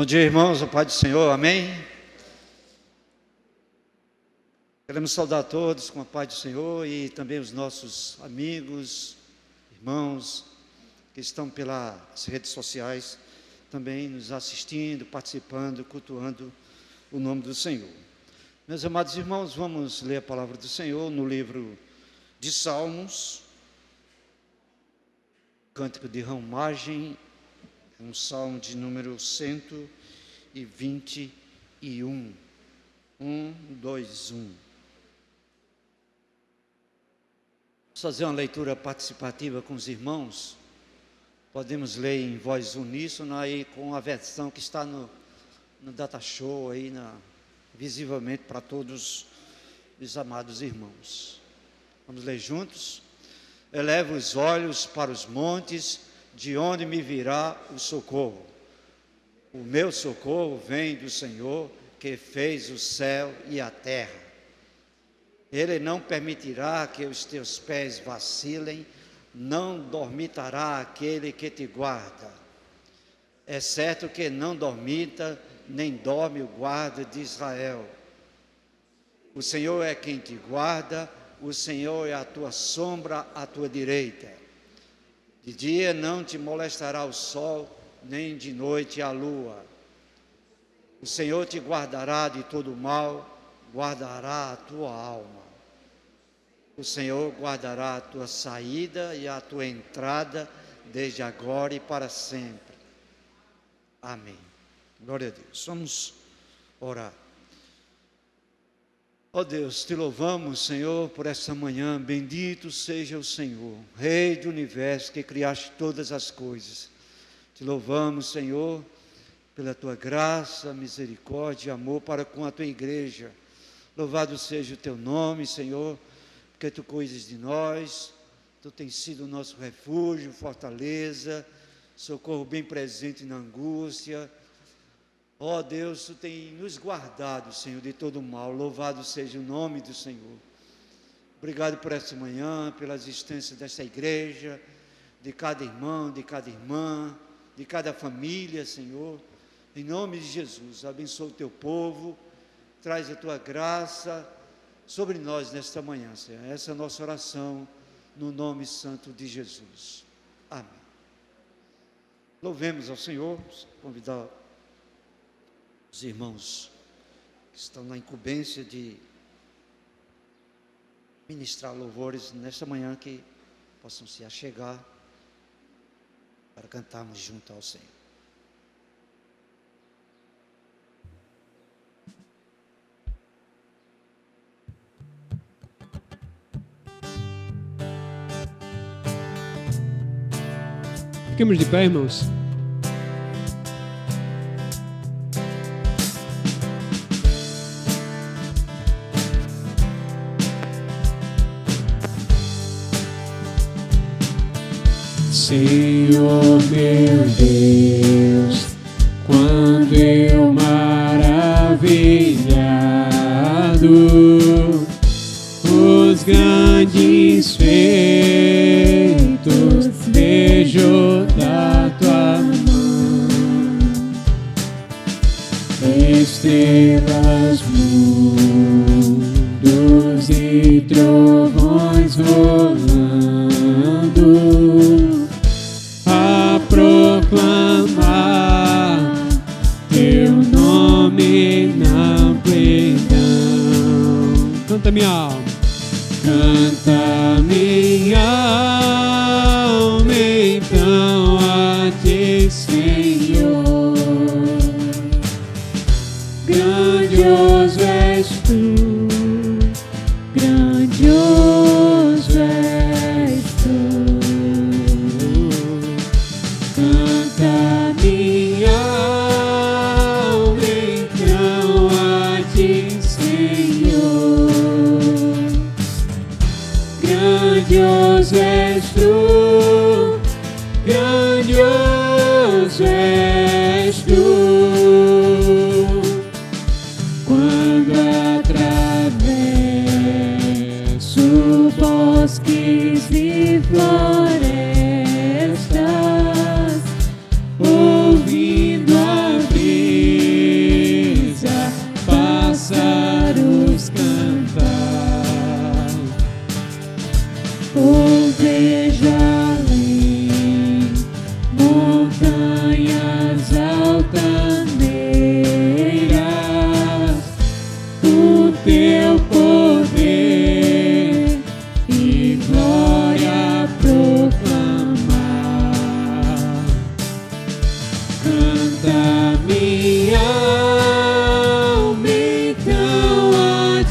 Bom dia, irmãos, a paz do Senhor, amém? Queremos saudar todos com a paz do Senhor e também os nossos amigos, irmãos, que estão pelas redes sociais, também nos assistindo, participando, cultuando o nome do Senhor. Meus amados irmãos, vamos ler a palavra do Senhor no livro de Salmos, Cântico de Romagem, um salmo de número 121, 1, 2, 1. Vamos fazer uma leitura participativa com os irmãos. Podemos ler em voz uníssona aí com a versão que está no Data Show aí, visivelmente para todos os amados irmãos. Vamos ler juntos? Elevo os olhos para os montes, de onde me virá o socorro? O meu socorro vem do Senhor, que fez o céu e a terra. Ele não permitirá que os teus pés vacilem, não dormitará aquele que te guarda. É certo que não dormita, nem dorme o guarda de Israel. O Senhor é quem te guarda, o Senhor é a tua sombra à tua direita. De dia não te molestará o sol, nem de noite a lua. O Senhor te guardará de todo mal, guardará a tua alma. O Senhor guardará a tua saída e a tua entrada, desde agora e para sempre. Amém. Glória a Deus. Vamos orar. Ó Deus, te louvamos, Senhor, por essa manhã. Bendito seja o Senhor, Rei do universo, que criaste todas as coisas. Te louvamos, Senhor, pela tua graça, misericórdia e amor para com a tua igreja. Louvado seja o teu nome, Senhor, porque tu cuidas de nós, tu tens sido o nosso refúgio, fortaleza, socorro bem presente na angústia. Ó Deus, tu tem nos guardado, Senhor, de todo mal. Louvado seja o nome do Senhor. Obrigado por essa manhã, pela existência desta igreja, de cada irmão, de cada irmã, de cada família, Senhor. Em nome de Jesus, abençoa o teu povo, traz a tua graça sobre nós nesta manhã, Senhor. Essa é a nossa oração, no nome santo de Jesus. Amém. Louvemos ao Senhor. Convidar os irmãos que estão na incumbência de ministrar louvores nesta manhã, que possam se achegar para cantarmos junto ao Senhor. Fiquemos de pé, irmãos. Senhor meu Deus, quando eu maravilhado os grandes feitos vejo da tua mão, estrelas, mundos e trovões rolando, proclamar teu nome na amplidão. Canta minha alma, canta minha alma, então a ti, Senhor. Grandioso és tu, grandioso és tu. Canta minha alma, então a ti, Senhor. Grandioso és tu, grandioso és tu. Quando atravesso bosques e florestas, ouvindo a brisa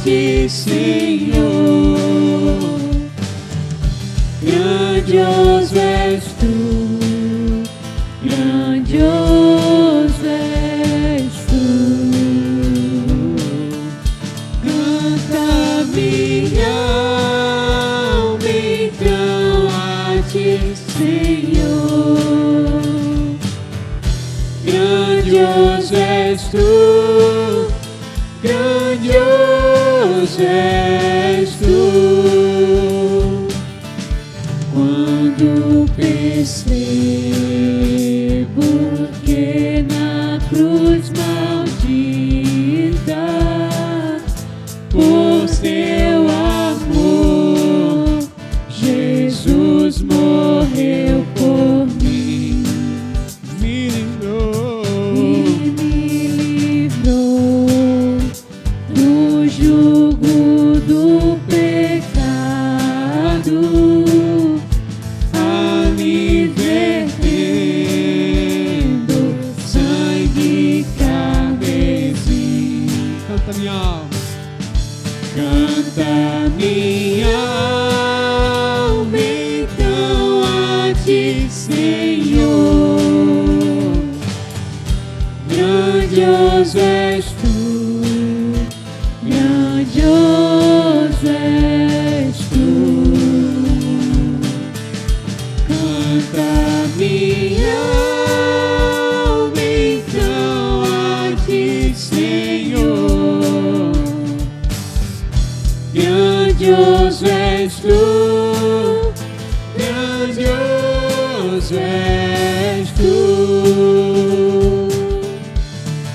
ti, Senhor. Grandioso és tu, grandioso és tu. Canta minha alma então a ti, Senhor. Grandioso és tu, grandioso és tu. Quando percebo que na cruz maldita, por teu amor, Jesus morreu por mim. Me livrou do jugo do pecado, ali vertendo sangue carmesim. Canta minha alma, canta minha alma então a ti, Senhor. Grandioso és tu, grandioso és tu. Canta minha alma então a ti, Senhor. Grandioso és tu, grandioso és tu.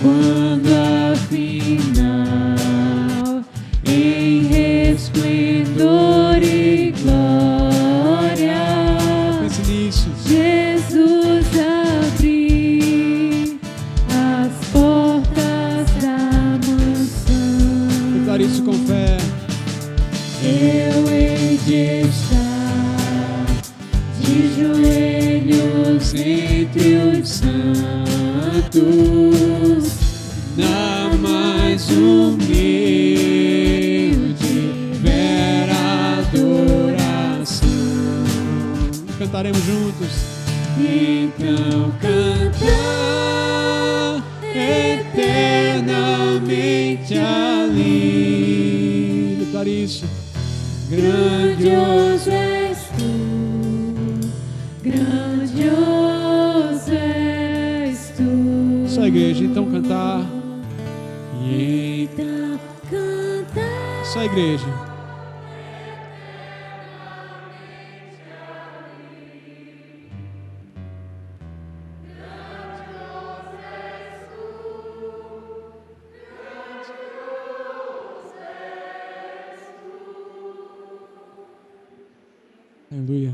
Quando afinal em resplendor e glória, pense nisso, Jesus abrir as portas da mansão. Cantar isso com fé. Eu hei de estar de joelhos entre os santos, na mais humilde vera adoração. Cantaremos juntos. Então cantar eternamente ali. Cantar isso. Grandioso és tu, grandioso és tu. Só a igreja, então cantar. E então cantar. Só a igreja. Aleluia.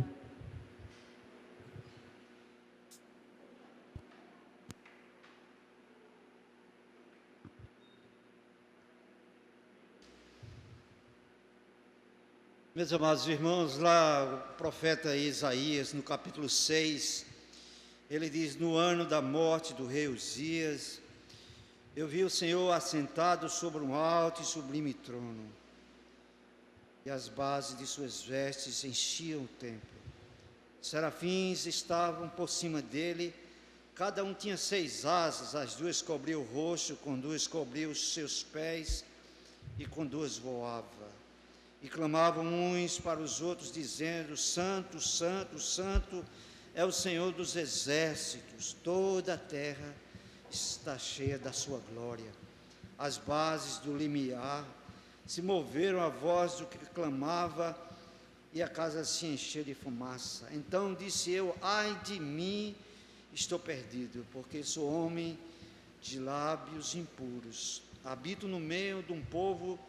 Meus amados irmãos, lá o profeta Isaías, no capítulo 6, ele diz: no ano da morte do rei Uzias, eu vi o Senhor assentado sobre um alto e sublime trono, e as bases de suas vestes enchiam o templo. Serafins estavam por cima dele, cada um tinha 6 asas, as 2 cobriam o rosto, com 2 cobriam os seus pés, e com 2 voava. E clamavam uns para os outros, dizendo: Santo, Santo, Santo é o Senhor dos exércitos, toda a terra está cheia da sua glória. As bases do limiar se moveram à voz do que clamava, e a casa se encheu de fumaça. Então disse eu: ai de mim, estou perdido, porque sou homem de lábios impuros. Habito no meio de um povo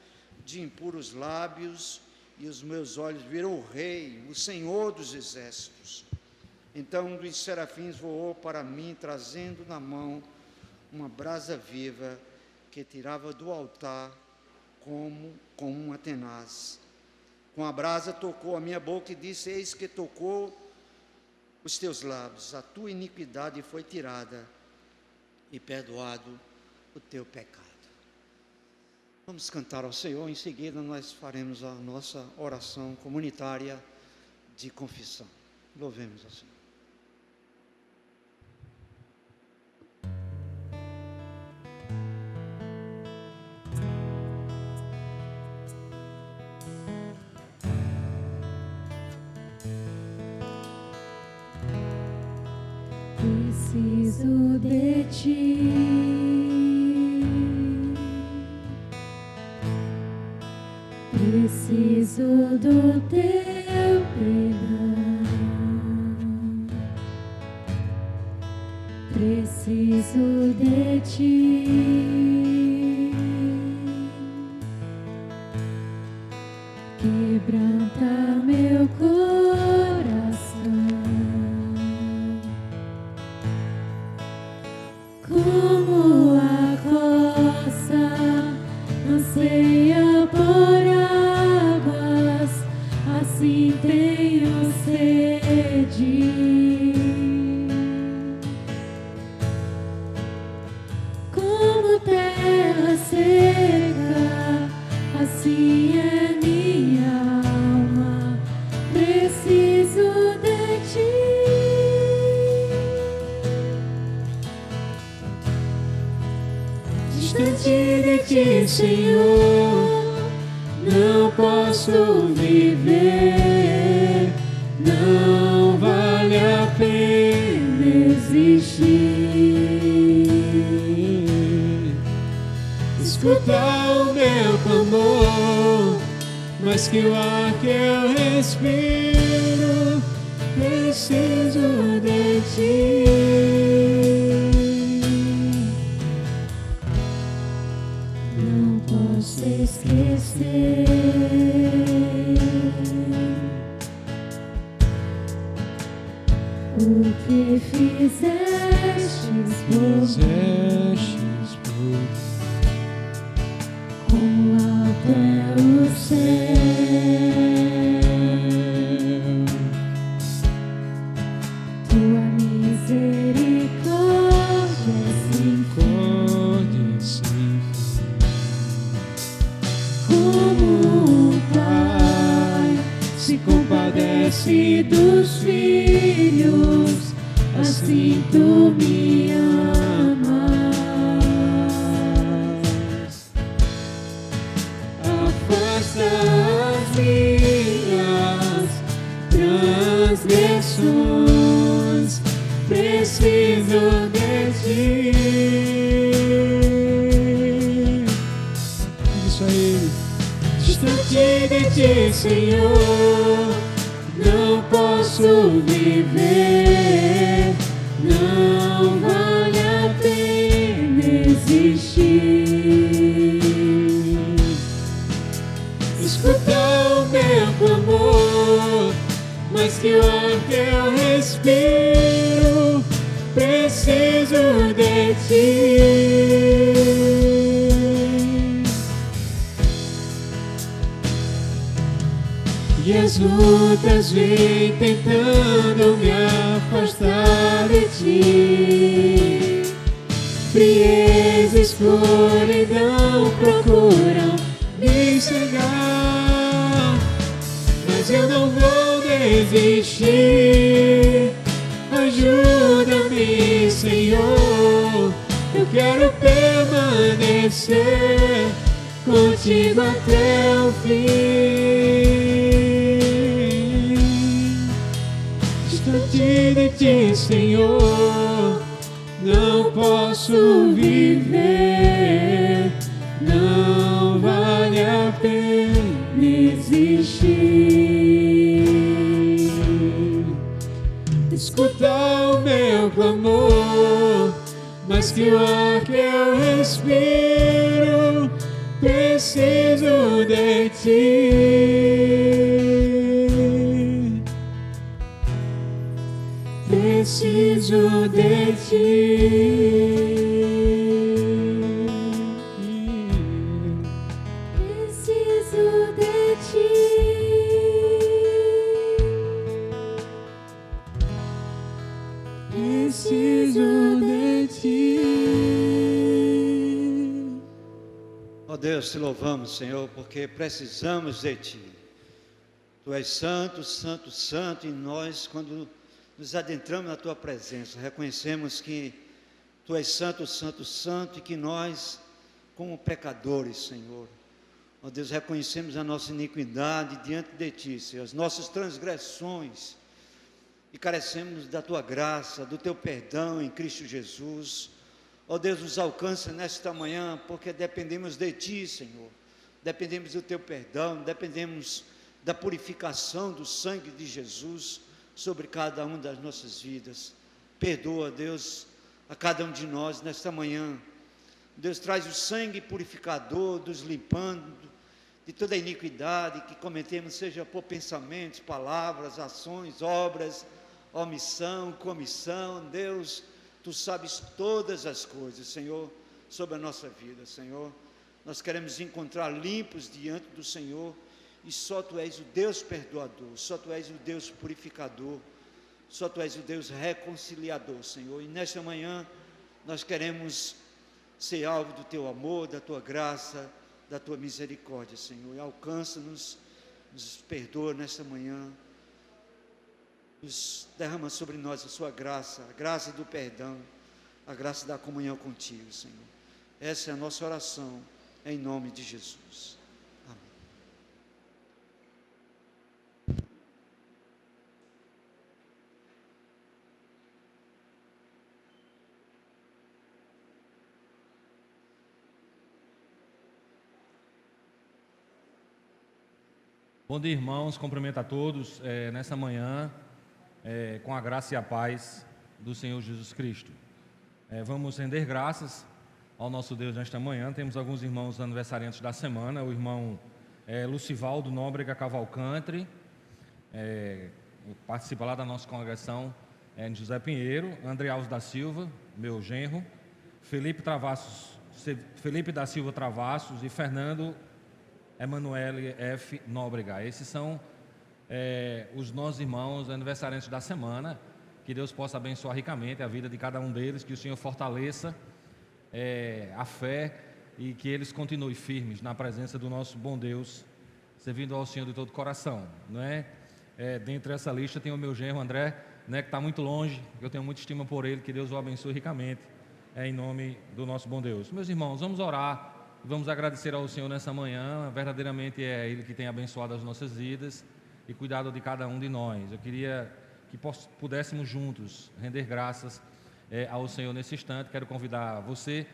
de impuros lábios, e os meus olhos viram o Rei, o Senhor dos exércitos. Então um dos serafins voou para mim, trazendo na mão uma brasa viva, que tirava do altar com uma tenaz. Com a brasa tocou a minha boca e disse: eis que tocou os teus lábios, a tua iniquidade foi tirada e perdoado o teu pecado. Vamos cantar ao Senhor, em seguida nós faremos a nossa oração comunitária de confissão. Louvemos ao Senhor. Preciso de ti, preciso do teu perdão, preciso de ti, quebranta meu coração. Como a roça anseia por águas, assim tenho sede. Como terra seca, assim é minha alma, preciso de ti. Distante de ti, Senhor, não posso viver, não vale a pena existir. Escuta o meu clamor, mais que o ar que eu respiro, preciso de ti. Esquecer o que fizestes por como alto é o céu, tua misericórdia sem se compadece dos filhos, assim tu me amas. Afasta as minhas transgressões, preciso de ti. Isso aí. Distante de ti, Senhor, não posso viver, não vale a pena existir. Escuta o meu clamor, mais que o ar que eu respiro, preciso de ti. E as lutas vêm tentando me afastar de ti. Frieza, escuridão procuram me cegar, mas eu não vou desistir. Ajuda-me, Senhor, eu quero permanecer contigo até o fim. Distante de ti, Senhor, não posso viver, não vale a pena existir. Escuta o meu clamor, mais que o ar que eu respiro, preciso de ti. Preciso de ti. Preciso de ti. Preciso de ti. Ó Deus, te louvamos, Senhor, porque precisamos de Ti. Tu és santo, santo, santo, e nós, quando nos adentramos na Tua presença, reconhecemos que Tu és santo, santo, santo, e que nós, como pecadores, Senhor, ó Deus, reconhecemos a nossa iniquidade diante de Ti, Senhor, as nossas transgressões, e carecemos da Tua graça, do Teu perdão em Cristo Jesus. Ó Deus, nos alcança nesta manhã, porque dependemos de Ti, Senhor, dependemos do Teu perdão, dependemos da purificação do sangue de Jesus sobre cada uma das nossas vidas. Perdoa, Deus, a cada um de nós nesta manhã. Deus, traz o sangue purificador, nos limpando de toda a iniquidade que cometemos, seja por pensamentos, palavras, ações, obras, omissão, comissão. Deus, Tu sabes todas as coisas, Senhor, sobre a nossa vida, Senhor. Nós queremos encontrar limpos diante do Senhor, e só Tu és o Deus perdoador, só Tu és o Deus purificador, só Tu és o Deus reconciliador, Senhor. E nesta manhã nós queremos ser alvo do Teu amor, da Tua graça, da Tua misericórdia, Senhor. E alcança-nos, nos perdoa nesta manhã, nos derrama sobre nós a Sua graça, a graça do perdão, a graça da comunhão contigo, Senhor. Essa é a nossa oração, em nome de Jesus. Amém. Bom dia, irmãos, cumprimento a todos nessa manhã, com a graça e a paz do Senhor Jesus Cristo. Vamos render graças ao nosso Deus nesta manhã. Temos alguns irmãos aniversariantes da semana: o irmão Lucivaldo Nóbrega Cavalcante, participa lá da nossa congregação em José Pinheiro; André Alves da Silva, meu genro; Felipe da Silva Travassos e Fernando Emanuele F. Nóbrega. Esses são os nossos irmãos aniversariantes da semana. Que Deus possa abençoar ricamente a vida de cada um deles, que o Senhor fortaleça a fé, e que eles continuem firmes na presença do nosso bom Deus, servindo ao Senhor de todo o coração, não é? Dentre essa lista tem o meu genro André, né, que está muito longe. Eu tenho muita estima por ele. Que Deus o abençoe ricamente, em nome do nosso bom Deus. Meus irmãos, vamos orar, vamos agradecer ao Senhor nessa manhã. Verdadeiramente é Ele que tem abençoado as nossas vidas e cuidado de cada um de nós. Eu queria que pudéssemos juntos render graças ao Senhor nesse instante. Quero convidar você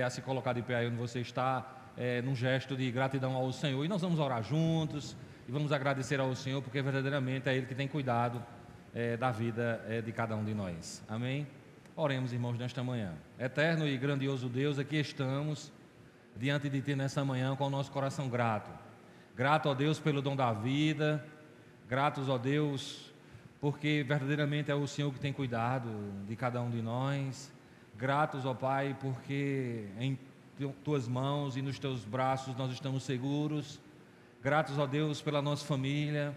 a se colocar de pé aí onde você está, num gesto de gratidão ao Senhor, e nós vamos orar juntos e vamos agradecer ao Senhor, porque verdadeiramente é Ele que tem cuidado da vida de cada um de nós. Amém? Oremos, irmãos, nesta manhã. Eterno e grandioso Deus, aqui estamos diante de Ti nessa manhã com o nosso coração grato. Grato, ó Deus, pelo dom da vida. Gratos, ó Deus, porque verdadeiramente é o Senhor que tem cuidado de cada um de nós. Gratos, ó Pai, porque em Tuas mãos e nos Teus braços nós estamos seguros. Gratos, ó Deus, pela nossa família.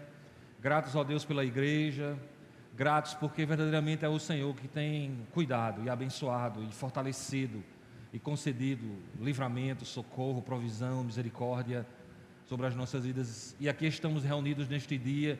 Gratos, ó Deus, pela igreja. Gratos porque verdadeiramente é o Senhor que tem cuidado e abençoado e fortalecido e concedido livramento, socorro, provisão, misericórdia sobre as nossas vidas. E aqui estamos reunidos neste dia,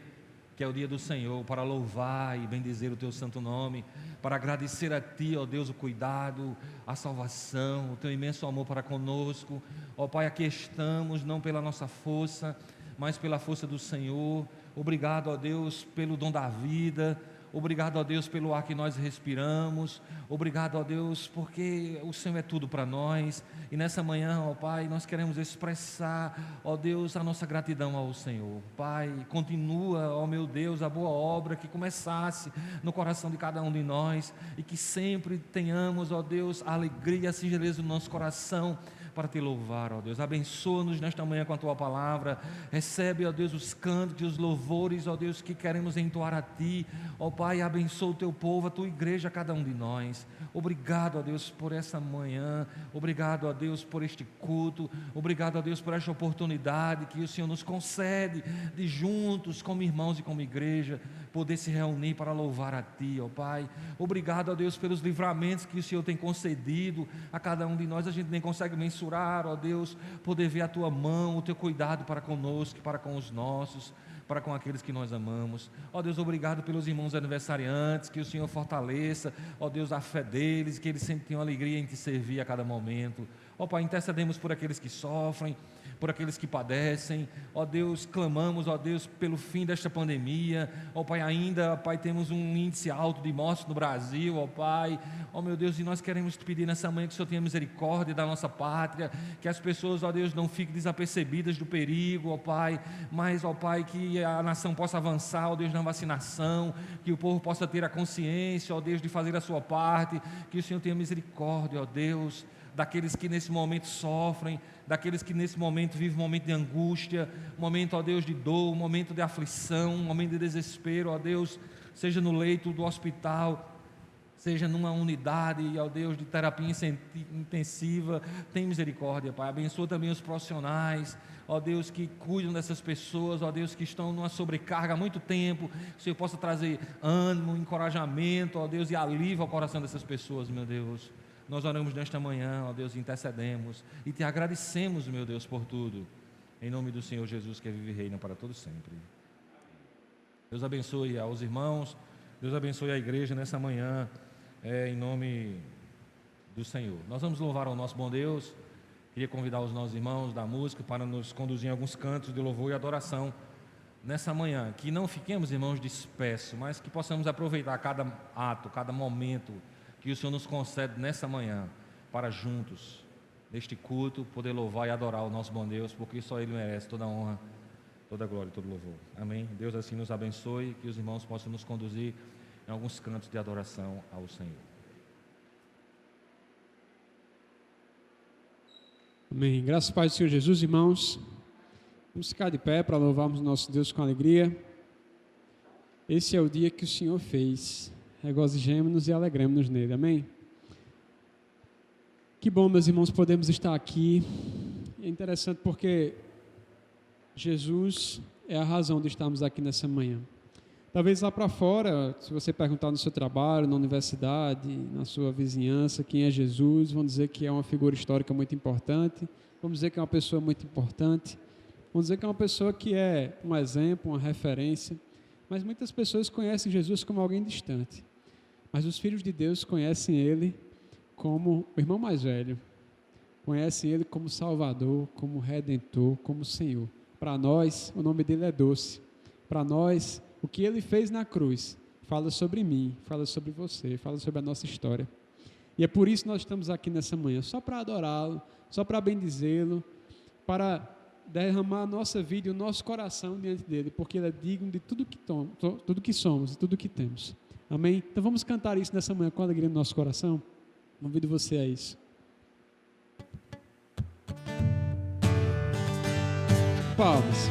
que é o dia do Senhor, para louvar e bendizer o Teu santo nome, para agradecer a Ti, ó Deus, o cuidado, a salvação, o Teu imenso amor para conosco. Ó Pai, aqui estamos, não pela nossa força, mas pela força do Senhor. Obrigado, ó Deus, pelo dom da vida. Obrigado, ó Deus, pelo ar que nós respiramos. Obrigado, ó Deus, porque o Senhor é tudo para nós. E nessa manhã, ó Pai, nós queremos expressar, ó Deus, a nossa gratidão ao Senhor. Pai, continua, ó meu Deus, a boa obra que começasse no coração de cada um de nós, e que sempre tenhamos, ó Deus, a alegria, a singeleza do nosso coração para Te louvar, ó Deus. Abençoa-nos nesta manhã com a Tua palavra. Recebe, ó Deus, os cânticos e os louvores, ó Deus, que queremos entoar a Ti. Ó Pai, abençoa o Teu povo, a Tua igreja, cada um de nós. Obrigado, ó Deus, por essa manhã. Obrigado, ó Deus, por este culto. Obrigado, ó Deus, por esta oportunidade que o Senhor nos concede de juntos, como irmãos e como igreja, poder se reunir para louvar a Ti, ó Pai. Obrigado, ó Deus, pelos livramentos que o Senhor tem concedido a cada um de nós. A gente nem consegue mensurar mensurar, ó Deus, poder ver a Tua mão, o Teu cuidado para conosco, para com os nossos, para com aqueles que nós amamos. Ó Deus, obrigado pelos irmãos aniversariantes, que o Senhor fortaleça, ó Deus, a fé deles, que eles sempre tenham alegria em Te servir a cada momento. Ó Pai, intercedemos por aqueles que sofrem, por aqueles que padecem, ó Deus, clamamos, ó Deus, pelo fim desta pandemia, ó Pai, ainda, Pai, temos um índice alto de mortes no Brasil, ó Pai, ó meu Deus, e nós queremos Te pedir nessa manhã que o Senhor tenha misericórdia da nossa pátria, que as pessoas, ó Deus, não fiquem desapercebidas do perigo, ó Pai, mas, ó Pai, que a nação possa avançar, ó Deus, na vacinação, que o povo possa ter a consciência, ó Deus, de fazer a sua parte, que o Senhor tenha misericórdia, ó Deus, daqueles que nesse momento sofrem, daqueles que nesse momento vivem um momento de angústia, um momento, ó Deus, de dor, um momento de aflição, um momento de desespero, ó Deus, seja no leito do hospital, seja numa unidade, ó Deus, de terapia intensiva, tem misericórdia, Pai, abençoa também os profissionais, ó Deus, que cuidam dessas pessoas, ó Deus, que estão numa sobrecarga há muito tempo, que o Senhor possa trazer ânimo, encorajamento, ó Deus, e alívio ao coração dessas pessoas, meu Deus. Nós oramos nesta manhã, ó Deus, intercedemos e Te agradecemos, meu Deus, por tudo, em nome do Senhor Jesus, que vive e reina para todos sempre. Deus abençoe aos irmãos, Deus abençoe a igreja nessa manhã, em nome do Senhor. Nós vamos louvar ao nosso bom Deus. Queria convidar os nossos irmãos da música para nos conduzir em alguns cantos de louvor e adoração nessa manhã, que não fiquemos, irmãos, dispersos, mas que possamos aproveitar cada ato, cada momento que o Senhor nos concede nessa manhã, para juntos, neste culto, poder louvar e adorar o nosso bom Deus, porque só Ele merece toda a honra, toda a glória e todo o louvor. Amém? Deus assim nos abençoe, que os irmãos possam nos conduzir em alguns cantos de adoração ao Senhor. Amém. Graças ao Pai do Senhor Jesus, irmãos. Vamos ficar de pé para louvarmos nosso Deus com alegria. Esse é o dia que o Senhor fez. Regozijemo-nos e alegremos-nos nele. Amém? Que bom, meus irmãos, podemos estar aqui. É interessante porque Jesus é a razão de estarmos aqui nessa manhã. Talvez lá para fora, se você perguntar no seu trabalho, na universidade, na sua vizinhança, quem é Jesus, vão dizer que é uma figura histórica muito importante, vamos dizer que é uma pessoa muito importante, vamos dizer que é uma pessoa que é um exemplo, uma referência, mas muitas pessoas conhecem Jesus como alguém distante. Mas os filhos de Deus conhecem Ele como o irmão mais velho, conhecem Ele como Salvador, como Redentor, como Senhor. Para nós, o nome dele é doce. Para nós, o que Ele fez na cruz fala sobre mim, fala sobre você, fala sobre a nossa história. E é por isso que nós estamos aqui nessa manhã, só para adorá-lo, só para bendizê-lo, para derramar a nossa vida e o nosso coração diante dele, porque Ele é digno de tudo que somos e tudo que temos. Amém? Então vamos cantar isso nessa manhã com alegria no nosso coração. Convido você a isso. Palmas.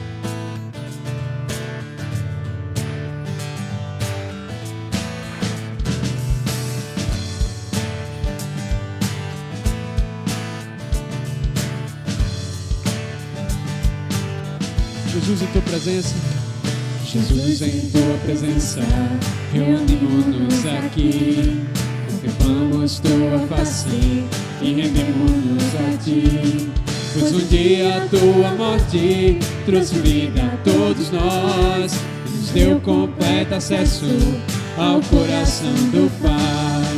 Jesus, em tua presença. Jesus, em tua presença, reunimos-nos aqui, contemplamos tua face e rendemos-nos a ti. Pois um dia a tua morte trouxe vida a todos nós, e nos deu completo acesso ao coração do Pai.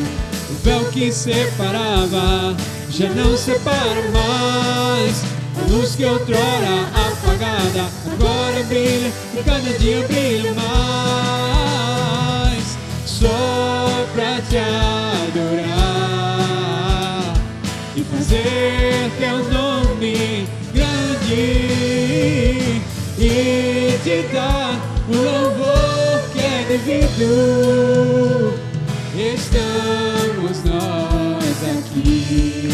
O véu que separava já não separa mais. A luz que outrora apagada agora brilha e cada dia brilha mais. Só pra te adorar e fazer teu nome grande e te dar o louvor que é devido. Estamos nós aqui.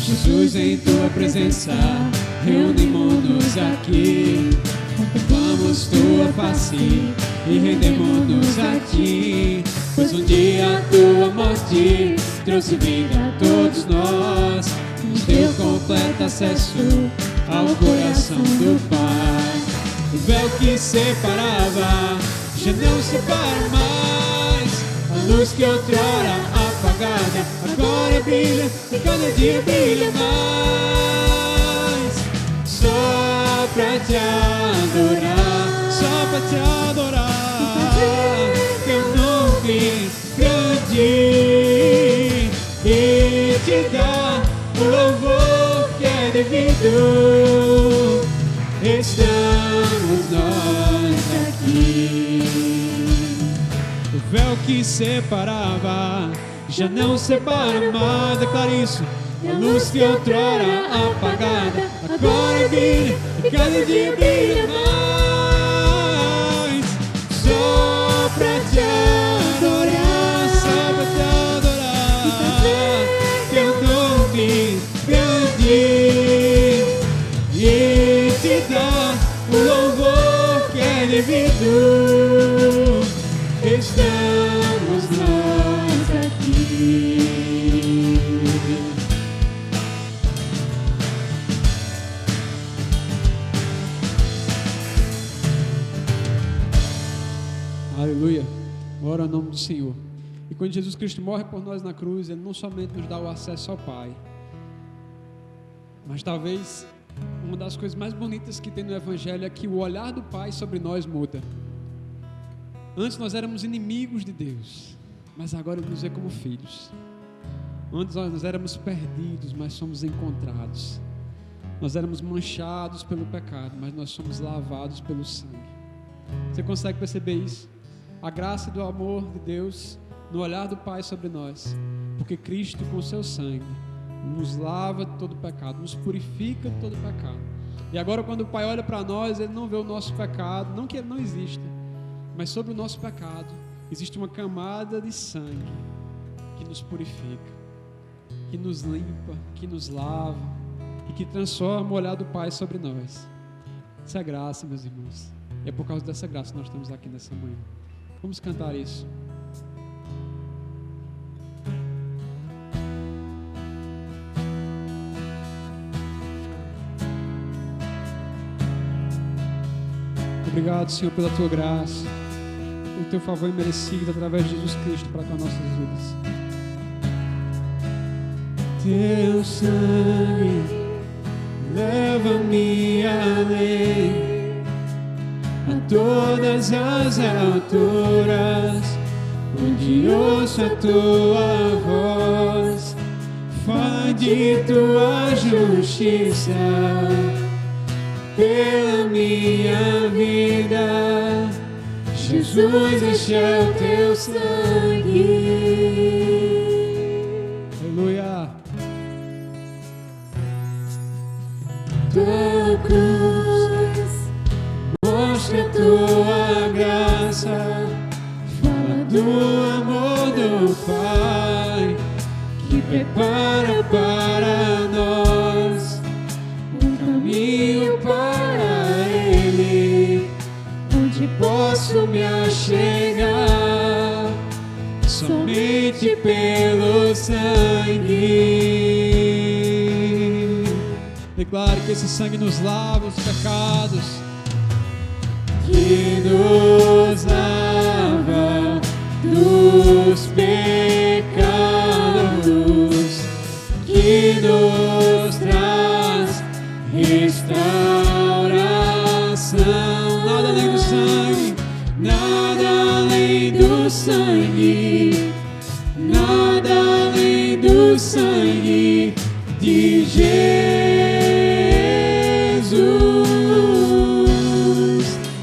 Jesus, em tua presença, reunimos-nos aqui, contemplamos tua face e rendemos-nos a ti. Pois um dia a tua morte trouxe vida a todos nós, e nos deu completo acesso ao coração do Pai. O véu que separava já não separa mais. A luz que outrora apagada agora brilha e cada dia brilha mais. Só pra te adorar, só pra te adorar, eu não vim grande e te dar o louvor que é devido. Estamos nós aqui. O véu que separava já não separa mais. Declara isso. A luz que outrora apagada agora brilha e cada dia brilha mais. Só pra te adorar, só pra te adorar, teu nome grande e te dar o louvor que é devido. Estamos nós aqui. Aleluia. Ora ao nome do Senhor. E quando Jesus Cristo morre por nós na cruz, Ele não somente nos dá o acesso ao Pai, mas talvez uma das coisas mais bonitas que tem no Evangelho é que o olhar do Pai sobre nós muda. Antes nós éramos inimigos de Deus, mas agora Ele nos vê como filhos. Antes nós éramos perdidos, mas somos encontrados. Nós éramos manchados pelo pecado, mas nós somos lavados pelo sangue. Você consegue perceber isso? A graça do amor de Deus no olhar do Pai sobre nós, porque Cristo com o seu sangue nos lava de todo pecado, nos purifica de todo pecado. E agora quando o Pai olha para nós, Ele não vê o nosso pecado, não que Ele não exista, mas sobre o nosso pecado existe uma camada de sangue que nos purifica, que nos limpa, que nos lava e que transforma o olhar do Pai sobre nós. Isso é graça, meus irmãos. E é por causa dessa graça que nós estamos aqui nessa manhã. Vamos cantar isso. Obrigado, Senhor, pela Tua graça, pelo Teu favor imerecido através de Jesus Cristo para com as nossas vidas. Teu sangue leva-me além, a todas as alturas, onde ouço a Tua voz, fala de Tua justiça pela minha vida. Jesus, este é o Teu sangue. Aleluia. Tua cruz mostra a Tua graça, fala do amor do Pai que prepara para nós um caminho para Ele, onde posso me achegar somente pelo sangue. Declare que esse sangue nos lava os pecados, que nos lava dos pecados, que nos traz restauração. Nada além do sangue, nada além do sangue, nada além do sangue de Jesus,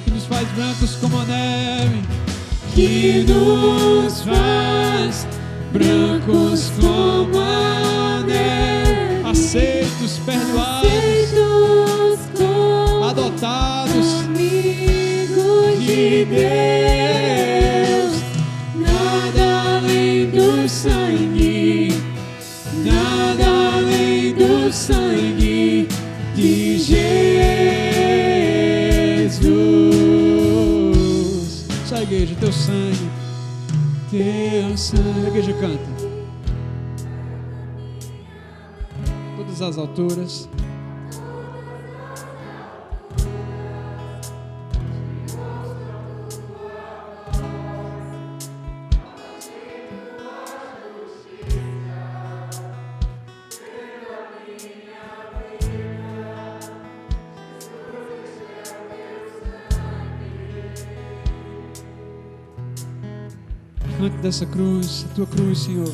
que nos faz brancos como a neve, que nos faz brancos como a neve, aceitos, perdoados, adotados, amigos de Deus. Nada além do sangue, nada além do sangue de Jesus. Só a igreja, Teu sangue, Teu sangue. A igreja canta. Todas as alturas, diante dessa cruz, a tua cruz, Senhor.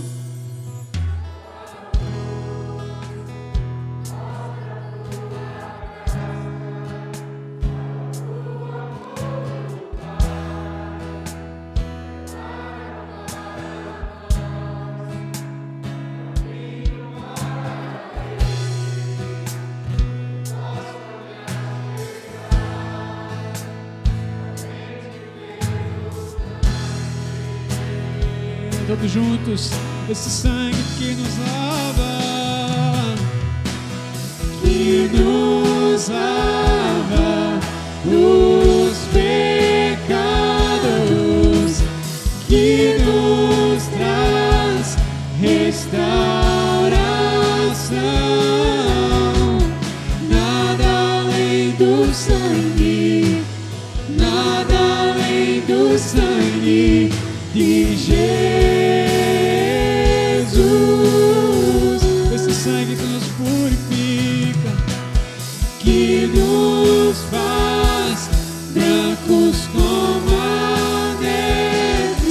Todos juntos, esse sangue que nos lava, os pecados, que nos traz restauração. Nada além do sangue, nada além do sangue de Jesus, esse sangue que nos purifica, que nos faz brancos como a neve,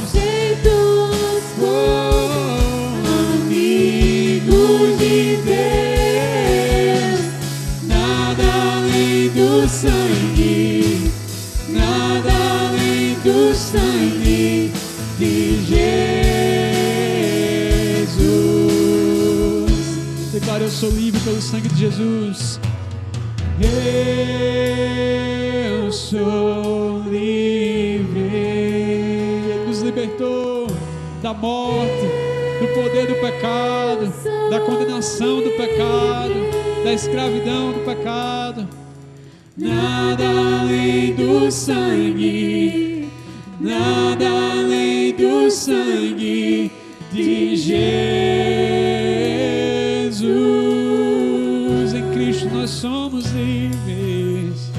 aceitos como amigos de Deus. Nada além do sangue, nada além do sangue de Jesus. Declare: eu sou livre pelo sangue de Jesus. Eu sou livre. Ele nos libertou da morte, do poder do pecado, da condenação do pecado, da escravidão do pecado. Nada além do sangue, nada além do sangue de Jesus. Em Cristo nós somos livres.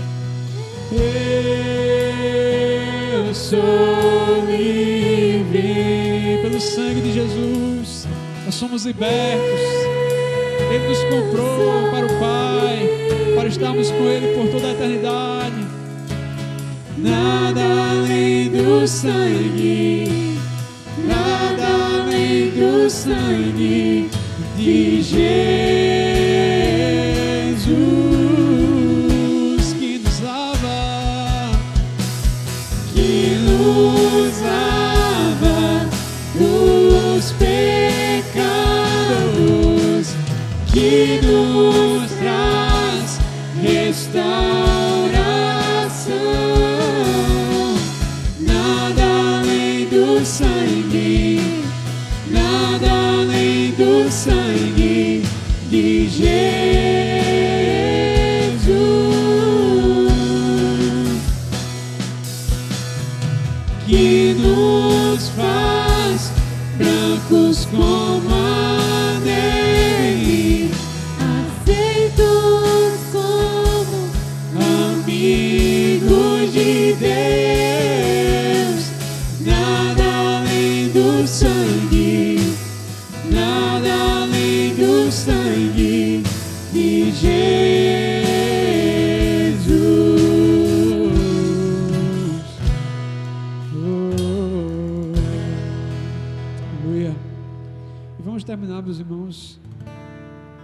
Eu sou livre pelo sangue de Jesus. Nós somos libertos. Ele nos comprou para o Pai, para estarmos com Ele por toda a eternidade. Nada além do sangue, nada além do sangue de Jesus, que nos lava, os pecados, que nos traz restauração. Nada além do sangue, nada além do sangue de Jesus, que nos faz brancos como a neve, aceitos como amigos de Deus. Nada além do sangue, nada além do sangue de Jesus. Aleluia. E vamos terminar, meus irmãos,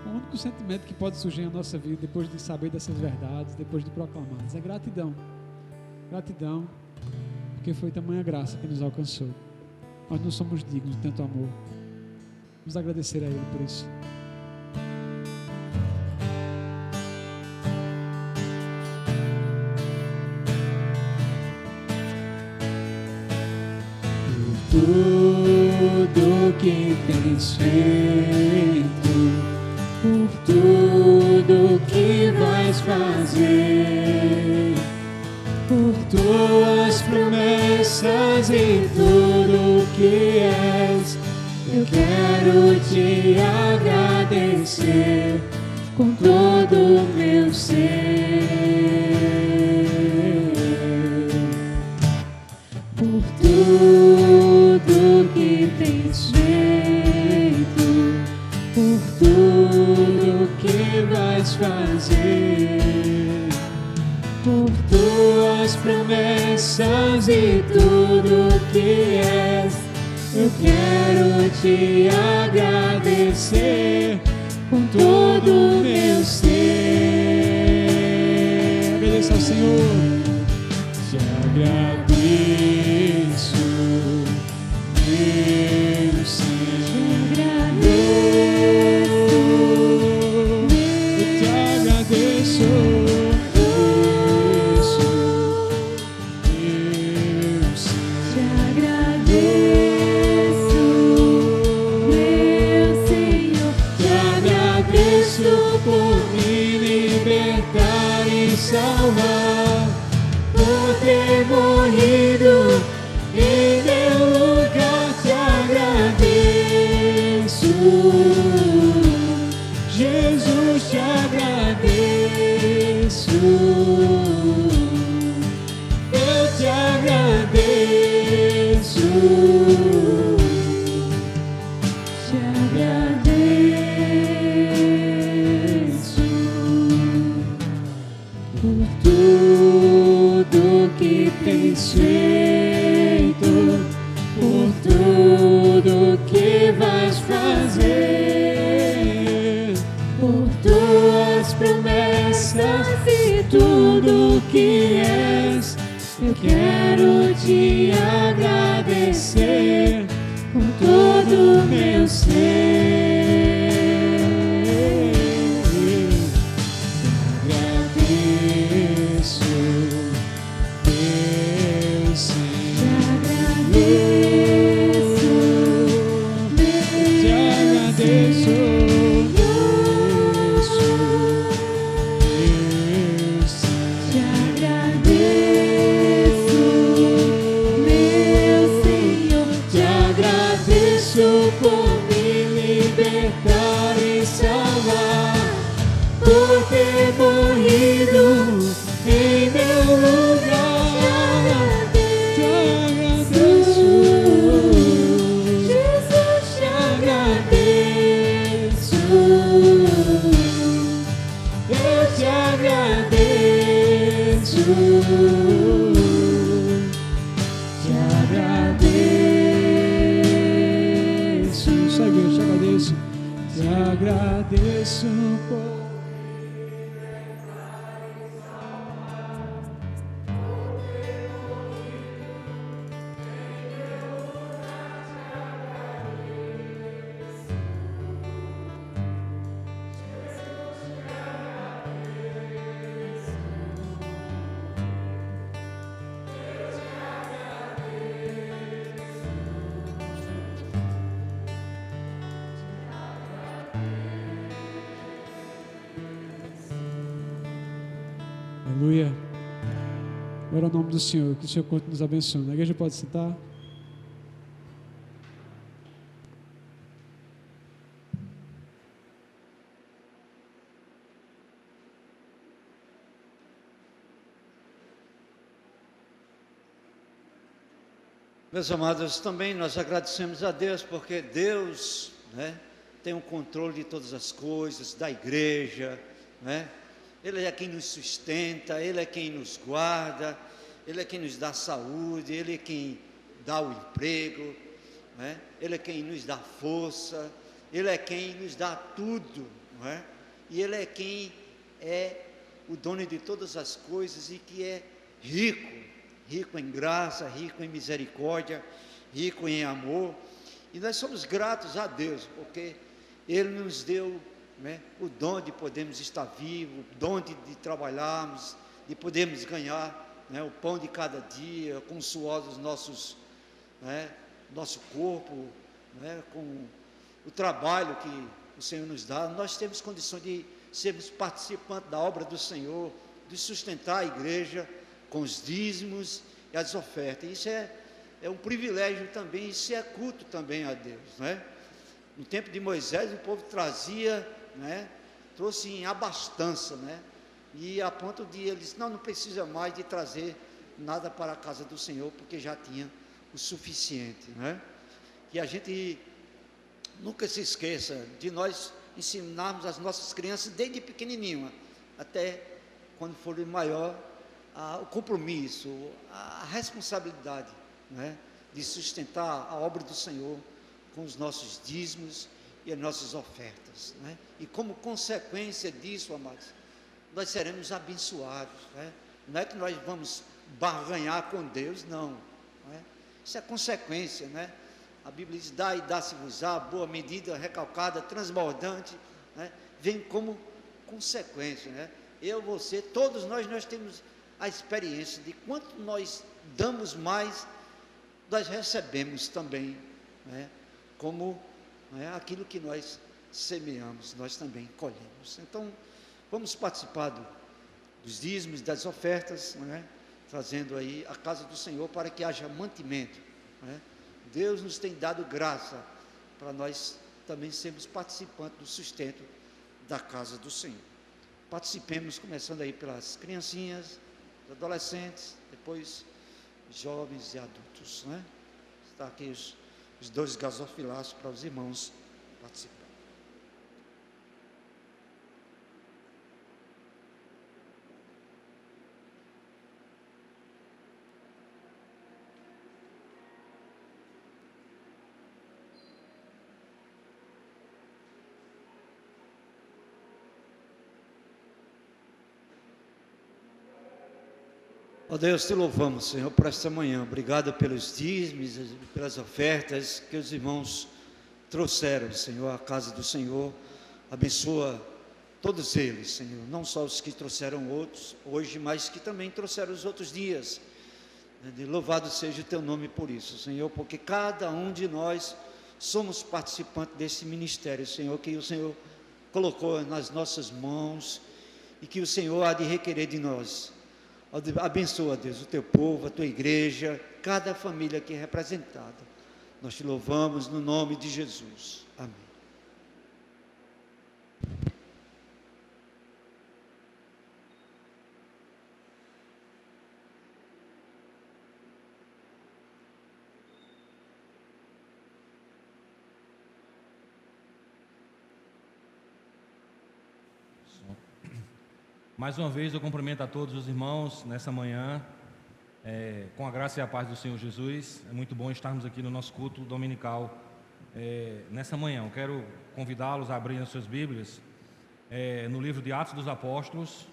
com o único sentimento que pode surgir na nossa vida depois de saber dessas verdades, depois de proclamá-las, é gratidão. Gratidão, porque foi tamanha graça que nos alcançou. Nós não somos dignos de tanto amor. Vamos agradecer a Ele por isso. Por tudo que tens feito, por tudo que vais fazer, por tuas promessas e tudo que és, eu quero te agradecer com todo o meu ser. Por tudo que tens feito, por tudo que vais fazer, por tuas promessas e tudo que quero te agradecer com todo o meu ser. Agradeça ao Senhor. Te agradeço, meu Senhor. Eu te agradeço, meu Senhor. Te agradeço, meu Senhor. Te agradeço por me libertar e salvar, por ter morrido em meu lugar. Te agradeço, Jesus, te agradeço. Eu te agradeço, Te agradeço por tudo que tens feito, por tudo que vais fazer, por tuas promessas e tudo que és. Eu quero te agradecer com todo o meu ser. Agradeço, meu Senhor. Te agradeço, meu Senhor. Te agradeço, meu Senhor. Te agradeço por me libertar e salvar, por ter morrido em meu lugar. Te agradeço, Jesus, te agradeço. Eu te agradeço. Te agradeço. Só igreja, te agradeço. Te agradeço por. Aleluia. Glória ao nome do Senhor, que o Senhor continue nos abençoando. A igreja pode sentar. Meus amados, também nós agradecemos a Deus, porque Deus, né, tem o controle de todas as coisas, da igreja, né? Ele é quem nos sustenta, Ele é quem nos guarda, Ele é quem nos dá saúde, Ele é quem dá o emprego, né? Ele é quem nos dá força, Ele é quem nos dá tudo, não é? E Ele é quem é o dono de todas as coisas e que é rico, rico em graça, rico em misericórdia, rico em amor. E nós somos gratos a Deus, porque Ele nos deu, né, o dom de podermos estar vivos, o dom de trabalharmos, de podermos ganhar, né, o pão de cada dia, com o suor dos nossos, né, nosso corpo, né, com o trabalho que o Senhor nos dá. Nós temos condições de sermos participantes da obra do Senhor, de sustentar a igreja com os dízimos e as ofertas. Isso é um privilégio também, isso é culto também a Deus, né? No tempo de Moisés, o povo trazia, né, trouxe em abastança, né? E a ponto de eles, não precisa mais de trazer nada para a casa do Senhor, porque já tinha o suficiente, né? E a gente nunca se esqueça de nós ensinarmos as nossas crianças desde pequenininho até quando forem maior, o compromisso, a responsabilidade, né, de sustentar a obra do Senhor com os nossos dízimos e as nossas ofertas, né? E como consequência disso, amados, nós seremos abençoados, né? Não é que nós vamos barganhar com Deus, não, né? Isso é consequência, né? A Bíblia diz: dá e dá-se-vos-á, boa medida, recalcada, transbordante, né? Vem como consequência, né? Eu, você, todos nós temos a experiência de quanto nós damos mais, nós recebemos também, né? Como, né, aquilo que nós semeamos, nós também colhemos. Então, vamos participar dos dízimos, das ofertas, né? Trazendo aí a casa do Senhor para que haja mantimento, né? Deus nos tem dado graça para nós também sermos participantes do sustento da casa do Senhor. Participemos, começando aí pelas criancinhas, os adolescentes, depois jovens e adultos, né? Está aqui os 2 gasofilaços para os irmãos participarem. Ó Deus, te louvamos, Senhor, por esta manhã. Obrigado pelos dízimos, pelas ofertas que os irmãos trouxeram, Senhor, à casa do Senhor. Abençoa todos eles, Senhor, não só os que trouxeram outros hoje, mas que também trouxeram os outros dias. Louvado seja o teu nome por isso, Senhor, porque cada um de nós somos participantes desse ministério, Senhor, que o Senhor colocou nas nossas mãos e que o Senhor há de requerer de nós. Abençoa, Deus, o teu povo, a tua igreja, cada família aqui representada. Nós te louvamos no nome de Jesus. Amém. Mais uma vez eu cumprimento a todos os irmãos nessa manhã, com a graça e a paz do Senhor Jesus. É muito bom estarmos aqui no nosso culto dominical nessa manhã. Eu quero convidá-los a abrirem as suas Bíblias no livro de Atos dos Apóstolos.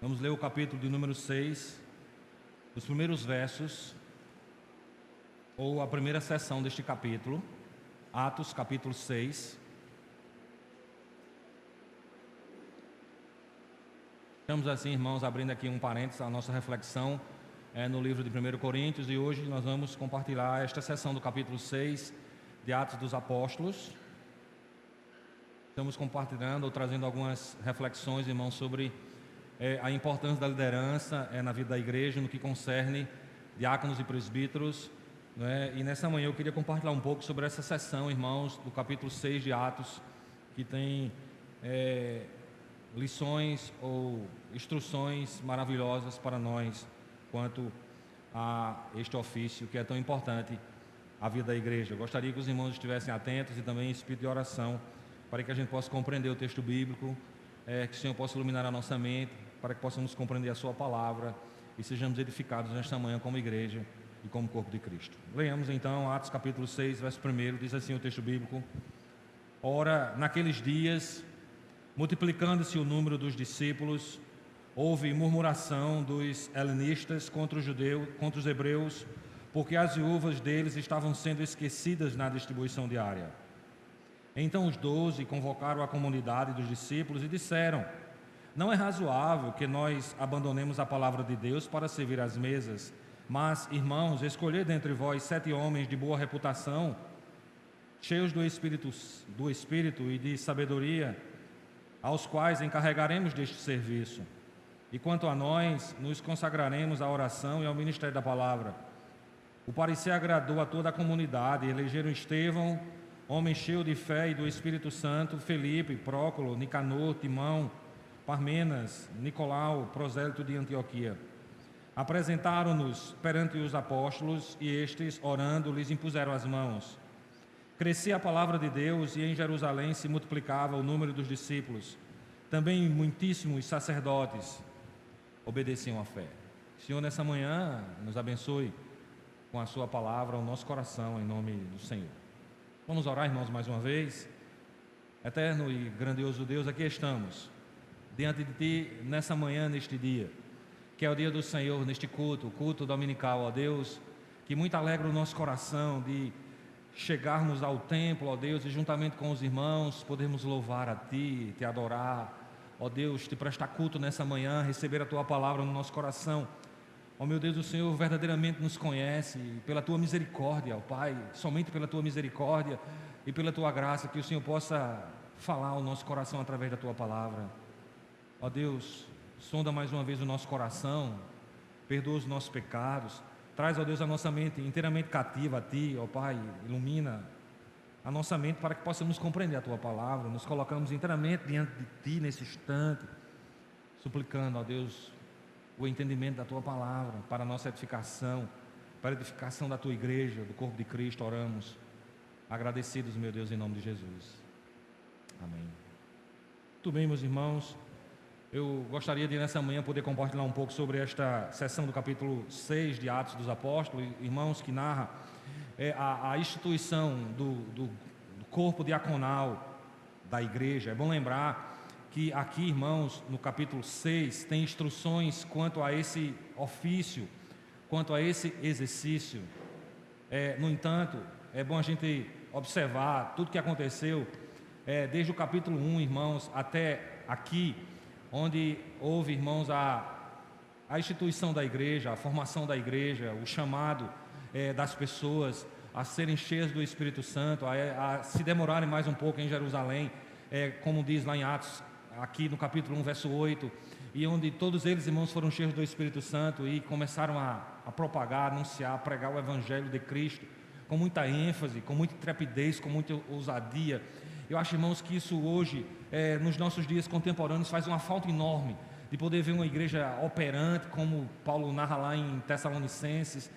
Vamos ler o capítulo de número 6, os primeiros versos, ou a primeira seção deste capítulo, Atos capítulo 6. Estamos assim, irmãos, abrindo aqui um parênteses, a nossa reflexão no livro de 1 Coríntios, e hoje nós vamos compartilhar esta sessão do capítulo 6 de Atos dos Apóstolos. Estamos compartilhando ou trazendo algumas reflexões, irmãos, sobre a importância da liderança na vida da igreja, no que concerne diáconos e presbíteros, né? E nessa manhã eu queria compartilhar um pouco sobre essa sessão, irmãos, do capítulo 6 de Atos, que tem lições ou instruções maravilhosas para nós quanto a este ofício que é tão importante à vida da igreja. Eu gostaria que os irmãos estivessem atentos e também em espírito de oração, para que a gente possa compreender o texto bíblico, que o Senhor possa iluminar a nossa mente, para que possamos compreender a sua palavra e sejamos edificados nesta manhã como igreja e como corpo de Cristo. Leamos então Atos capítulo 6, verso 1, diz assim o texto bíblico: Ora, naqueles dias, multiplicando-se o número dos discípulos, houve murmuração dos helenistas contra os hebreus, porque as viúvas deles estavam sendo esquecidas na distribuição diária. Então os 12 convocaram a comunidade dos discípulos e disseram: Não é razoável que nós abandonemos a palavra de Deus para servir às mesas, mas, irmãos, escolhei dentre vós 7 homens de boa reputação, cheios do Espírito e de sabedoria, aos quais encarregaremos deste serviço. E quanto a nós, nos consagraremos à oração e ao ministério da palavra. O parecer agradou a toda a comunidade, e elegeram Estevão, homem cheio de fé e do Espírito Santo, Felipe, Prócolo, Nicanor, Timão, Parmenas, Nicolau, prosélito de Antioquia. Apresentaram-nos perante os apóstolos, e estes, orando, lhes impuseram as mãos. Crescia a palavra de Deus, e em Jerusalém se multiplicava o número dos discípulos. Também muitíssimos sacerdotes obedeciam à fé. Senhor, nessa manhã, nos abençoe com a sua palavra ao nosso coração, em nome do Senhor. Vamos orar, irmãos, mais uma vez. Eterno e grandioso Deus, aqui estamos, diante de Ti, nessa manhã, neste dia, que é o dia do Senhor, neste culto, o culto dominical, ó Deus, que muito alegra o nosso coração de chegarmos ao templo, ó Deus, e juntamente com os irmãos, podermos louvar a Ti, Te adorar, ó Deus, Te prestar culto nessa manhã, receber a Tua palavra no nosso coração. Ó meu Deus, o Senhor verdadeiramente nos conhece, e pela Tua misericórdia, ó Pai, somente pela Tua misericórdia e pela Tua graça, que o Senhor possa falar ao nosso coração através da Tua palavra. Ó Deus, sonda mais uma vez o nosso coração, perdoa os nossos pecados, traz, ó Deus, a nossa mente inteiramente cativa a Ti, ó Pai, ilumina a nossa mente para que possamos compreender a Tua palavra. Nos colocamos inteiramente diante de Ti nesse instante, suplicando, ó Deus, o entendimento da Tua palavra para a nossa edificação, para a edificação da Tua igreja, do corpo de Cristo. Oramos, agradecidos, meu Deus, em nome de Jesus. Amém. Muito bem, meus irmãos, eu gostaria de nessa manhã poder compartilhar um pouco sobre esta sessão do capítulo 6 de Atos dos Apóstolos, irmãos, que narra a instituição do corpo diaconal da igreja. É bom lembrar que aqui, irmãos, no capítulo 6, tem instruções quanto a esse ofício, quanto a esse exercício. No entanto, é bom a gente observar tudo que aconteceu desde o capítulo 1, irmãos, até aqui, onde houve, irmãos, a instituição da igreja, a formação da igreja, o chamado das pessoas a serem cheias do Espírito Santo, a se demorarem mais um pouco em Jerusalém, como diz lá em Atos, aqui no capítulo 1, verso 8, e onde todos eles, irmãos, foram cheios do Espírito Santo e começaram a propagar, anunciar, pregar o Evangelho de Cristo, com muita ênfase, com muita intrepidez, com muita ousadia. Eu acho, irmãos, que isso hoje, nos nossos dias contemporâneos, faz uma falta enorme de poder ver uma igreja operante, como Paulo narra lá em Tessalonicenses,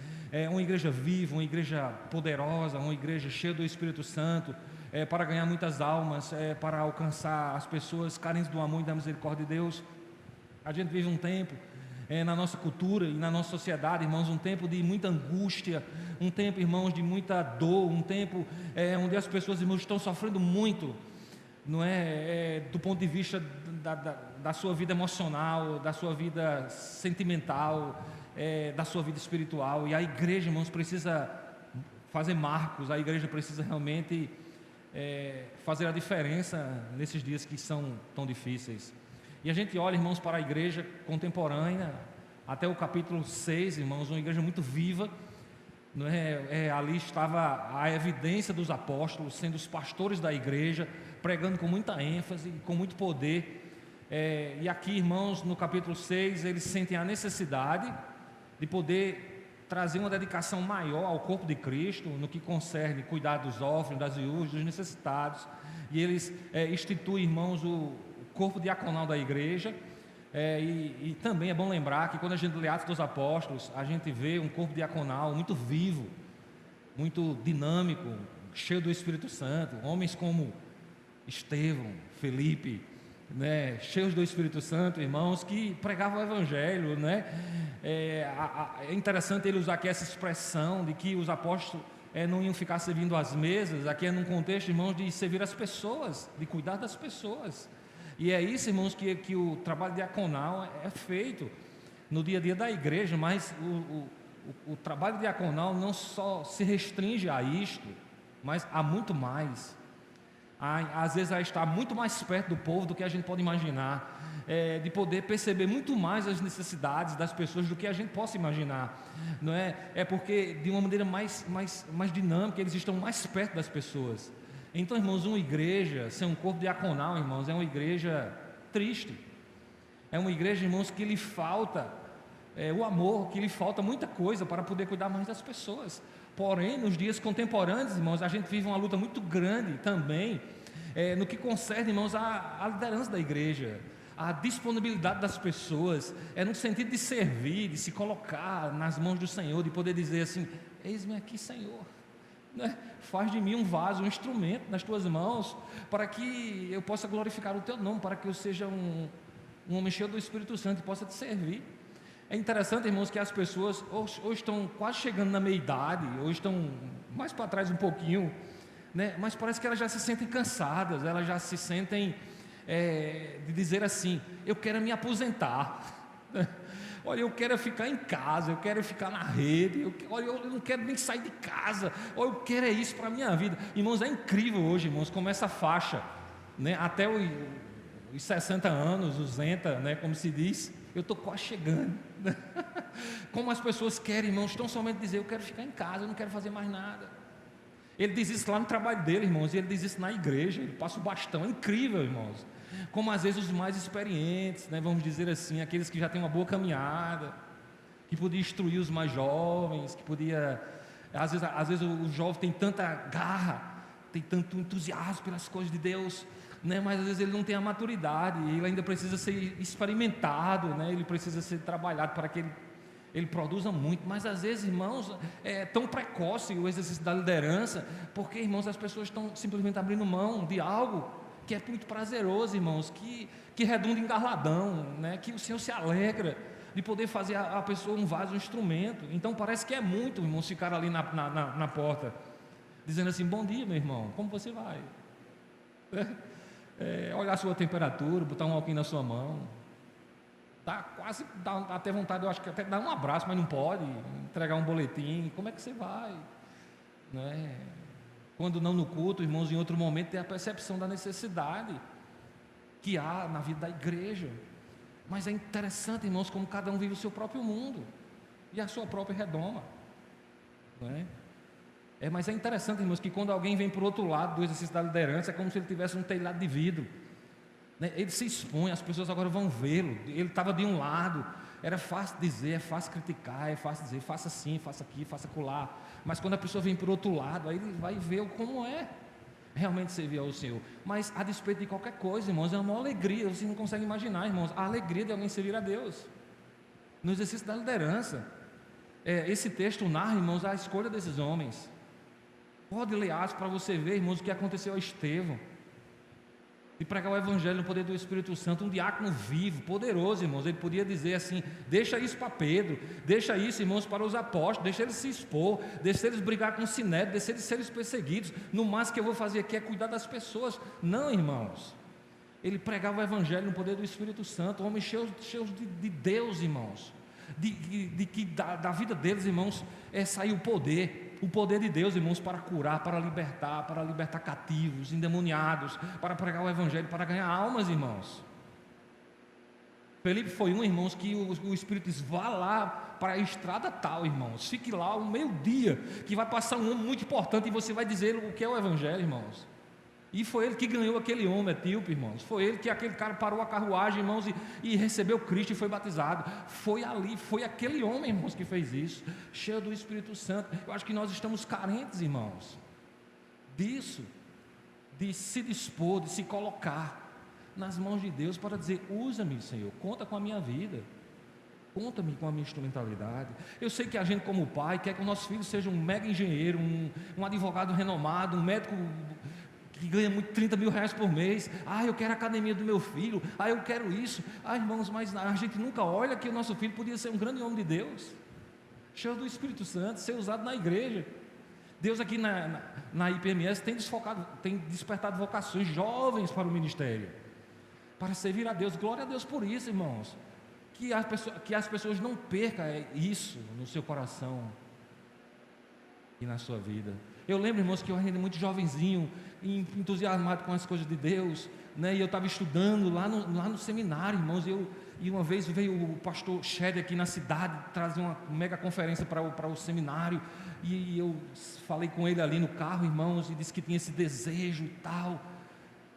uma igreja viva, uma igreja poderosa, uma igreja cheia do Espírito Santo, para ganhar muitas almas, para alcançar as pessoas carentes do amor e da misericórdia de Deus. A gente vive um tempo, na nossa cultura e na nossa sociedade, irmãos, um tempo de muita angústia, um tempo, irmãos, de muita dor, um tempo onde as pessoas, irmãos, estão sofrendo muito, não é, do ponto de vista da sua vida emocional, da sua vida sentimental, da sua vida espiritual. E a igreja, irmãos, precisa fazer marcos, a igreja precisa realmente fazer a diferença nesses dias que são tão difíceis. E a gente olha, irmãos, para a igreja contemporânea, até o capítulo 6, irmãos, uma igreja muito viva, não é? Ali estava a evidência dos apóstolos, sendo os pastores da igreja, pregando com muita ênfase, com muito poder. E aqui, irmãos, no capítulo 6, eles sentem a necessidade de poder trazer uma dedicação maior ao corpo de Cristo, no que concerne cuidar dos órfãos, das viúvas, dos necessitados. E eles instituem, irmãos, o corpo diaconal da igreja. E também é bom lembrar que quando a gente lê Atos dos Apóstolos, a gente vê um corpo diaconal muito vivo, muito dinâmico, cheio do Espírito Santo, homens como Estevão, Felipe, né, cheios do Espírito Santo, irmãos, que pregavam o Evangelho, né? É interessante ele usar aqui essa expressão de que os apóstolos não iam ficar servindo às mesas. Aqui é num contexto, irmãos, de servir as pessoas, de cuidar das pessoas. E é isso, irmãos, que o trabalho diaconal é feito no dia a dia da igreja. Mas o trabalho diaconal não só se restringe a isto, mas há muito mais. Às vezes a estar muito mais perto do povo do que a gente pode imaginar, de poder perceber muito mais as necessidades das pessoas do que a gente possa imaginar, não é? É porque de uma maneira mais dinâmica eles estão mais perto das pessoas. Então, irmãos, uma igreja sem um corpo diaconal, irmãos, é uma igreja triste, é uma igreja, irmãos, que lhe falta o amor, que lhe falta muita coisa para poder cuidar mais das pessoas. Porém, nos dias contemporâneos, irmãos, a gente vive uma luta muito grande também, no que concerne, irmãos, a liderança da igreja, a disponibilidade das pessoas, no sentido de servir, de se colocar nas mãos do Senhor, de poder dizer assim: eis-me aqui, Senhor, né? Faz de mim um vaso, um instrumento nas tuas mãos, para que eu possa glorificar o teu nome, para que eu seja um homem cheio do Espírito Santo e possa te servir. É interessante, irmãos, que as pessoas ou estão quase chegando na meia-idade, ou estão mais para trás um pouquinho, né? Mas parece que elas já se sentem cansadas, elas já se sentem de dizer assim: eu quero me aposentar. Olha, eu quero ficar em casa, eu quero ficar na rede, olha, eu não quero nem sair de casa, olha, eu quero isso para a minha vida. Irmãos, é incrível hoje, irmãos, como essa faixa, né, até os 60 anos, os 80, né, como se diz, eu estou quase chegando. Como as pessoas querem, irmãos, tão somente dizer: eu quero ficar em casa, eu não quero fazer mais nada. Ele diz isso lá no trabalho dele, irmãos, e ele diz isso na igreja, ele passa o bastão. É incrível, irmãos, como às vezes os mais experientes, né, vamos dizer assim, aqueles que já têm uma boa caminhada, que podia instruir os mais jovens, que podia, às vezes o jovem tem tanta garra, tem tanto entusiasmo pelas coisas de Deus, né, mas às vezes ele não tem a maturidade, ele ainda precisa ser experimentado, né, ele precisa ser trabalhado para que ele produza muito. Mas às vezes, irmãos, é tão precoce o exercício da liderança, porque, irmãos, as pessoas estão simplesmente abrindo mão de algo que é muito prazeroso, irmãos, que redunda em galardão, né, que o Senhor se alegra de poder fazer a pessoa um vaso, um instrumento. Então parece que é muito, irmãos, ficar ali na porta, dizendo assim: bom dia, meu irmão, como você vai? Olhar a sua temperatura, botar um álcool na sua mão, dá até vontade, eu acho que até dar um abraço, mas não pode, entregar um boletim, como é que você vai? Né? Quando não no culto, irmãos, em outro momento, tem a percepção da necessidade que há na vida da igreja. Mas é interessante, irmãos, como cada um vive o seu próprio mundo e a sua própria redoma, não é? Mas é interessante, irmãos, que quando alguém vem para o outro lado do exercício da liderança, é como se ele tivesse um telhado de vidro, né? Ele se expõe, as pessoas agora vão vê-lo. Ele estava de um lado, era fácil dizer, é fácil criticar, é fácil dizer: faça assim, faça aqui, faça acolá. Mas quando a pessoa vem para o outro lado, aí ele vai ver como é realmente servir ao Senhor. Mas a despeito de qualquer coisa, irmãos, é uma alegria. Você não consegue imaginar, irmãos, a alegria de alguém servir a Deus no exercício da liderança. Esse texto narra, irmãos, a escolha desses homens. Pode ler Atos para você ver, irmãos, o que aconteceu a Estevão, e pregar o Evangelho no poder do Espírito Santo. Um diácono vivo, poderoso, irmãos. Ele podia dizer assim: deixa isso para Pedro, deixa isso, irmãos, para os apóstolos, deixa eles se expor, deixa eles brigar com o sinédrio, deixa eles serem perseguidos. No máximo que eu vou fazer aqui é cuidar das pessoas. Não, irmãos, ele pregava o Evangelho no poder do Espírito Santo. Homens cheios de Deus, irmãos, da vida deles, irmãos, saiu o poder de Deus, irmãos, para curar, para libertar cativos, endemoniados, para pregar o Evangelho, para ganhar almas, irmãos. Felipe foi irmãos, que o Espírito disse: vá lá para a estrada tal, irmãos, fique lá um meio-dia, que vai passar um homem muito importante e você vai dizer o que é o Evangelho, irmãos. E foi ele que ganhou aquele homem etíope, irmãos. Foi ele que aquele cara parou a carruagem, irmãos, e recebeu Cristo e foi batizado. Foi aquele homem, irmãos, que fez isso, cheio do Espírito Santo. Eu acho que nós estamos carentes, irmãos, disso, de se dispor, de se colocar nas mãos de Deus para dizer: usa-me, Senhor, conta com a minha vida, conta-me com a minha instrumentalidade. Eu sei que a gente, como pai, quer que o nosso filho seja um mega engenheiro, um advogado renomado, um médico que ganha muito, 30 mil reais por mês. Eu quero a academia do meu filho, eu quero isso. Irmãos, mas a gente nunca olha que o nosso filho podia ser um grande homem de Deus, cheio do Espírito Santo, ser usado na igreja. Deus aqui na IPMS tem despertado vocações jovens para o ministério, para servir a Deus. Glória a Deus por isso, irmãos. Que as pessoas não percam isso no seu coração e na sua vida. Eu lembro, irmãos, que eu ainda muito jovenzinho, entusiasmado com as coisas de Deus, né? E eu estava estudando lá no seminário, irmãos, e uma vez veio o pastor Shed aqui na cidade trazer uma mega conferência para o seminário, e eu falei com ele ali no carro, irmãos, e disse que tinha esse desejo e tal,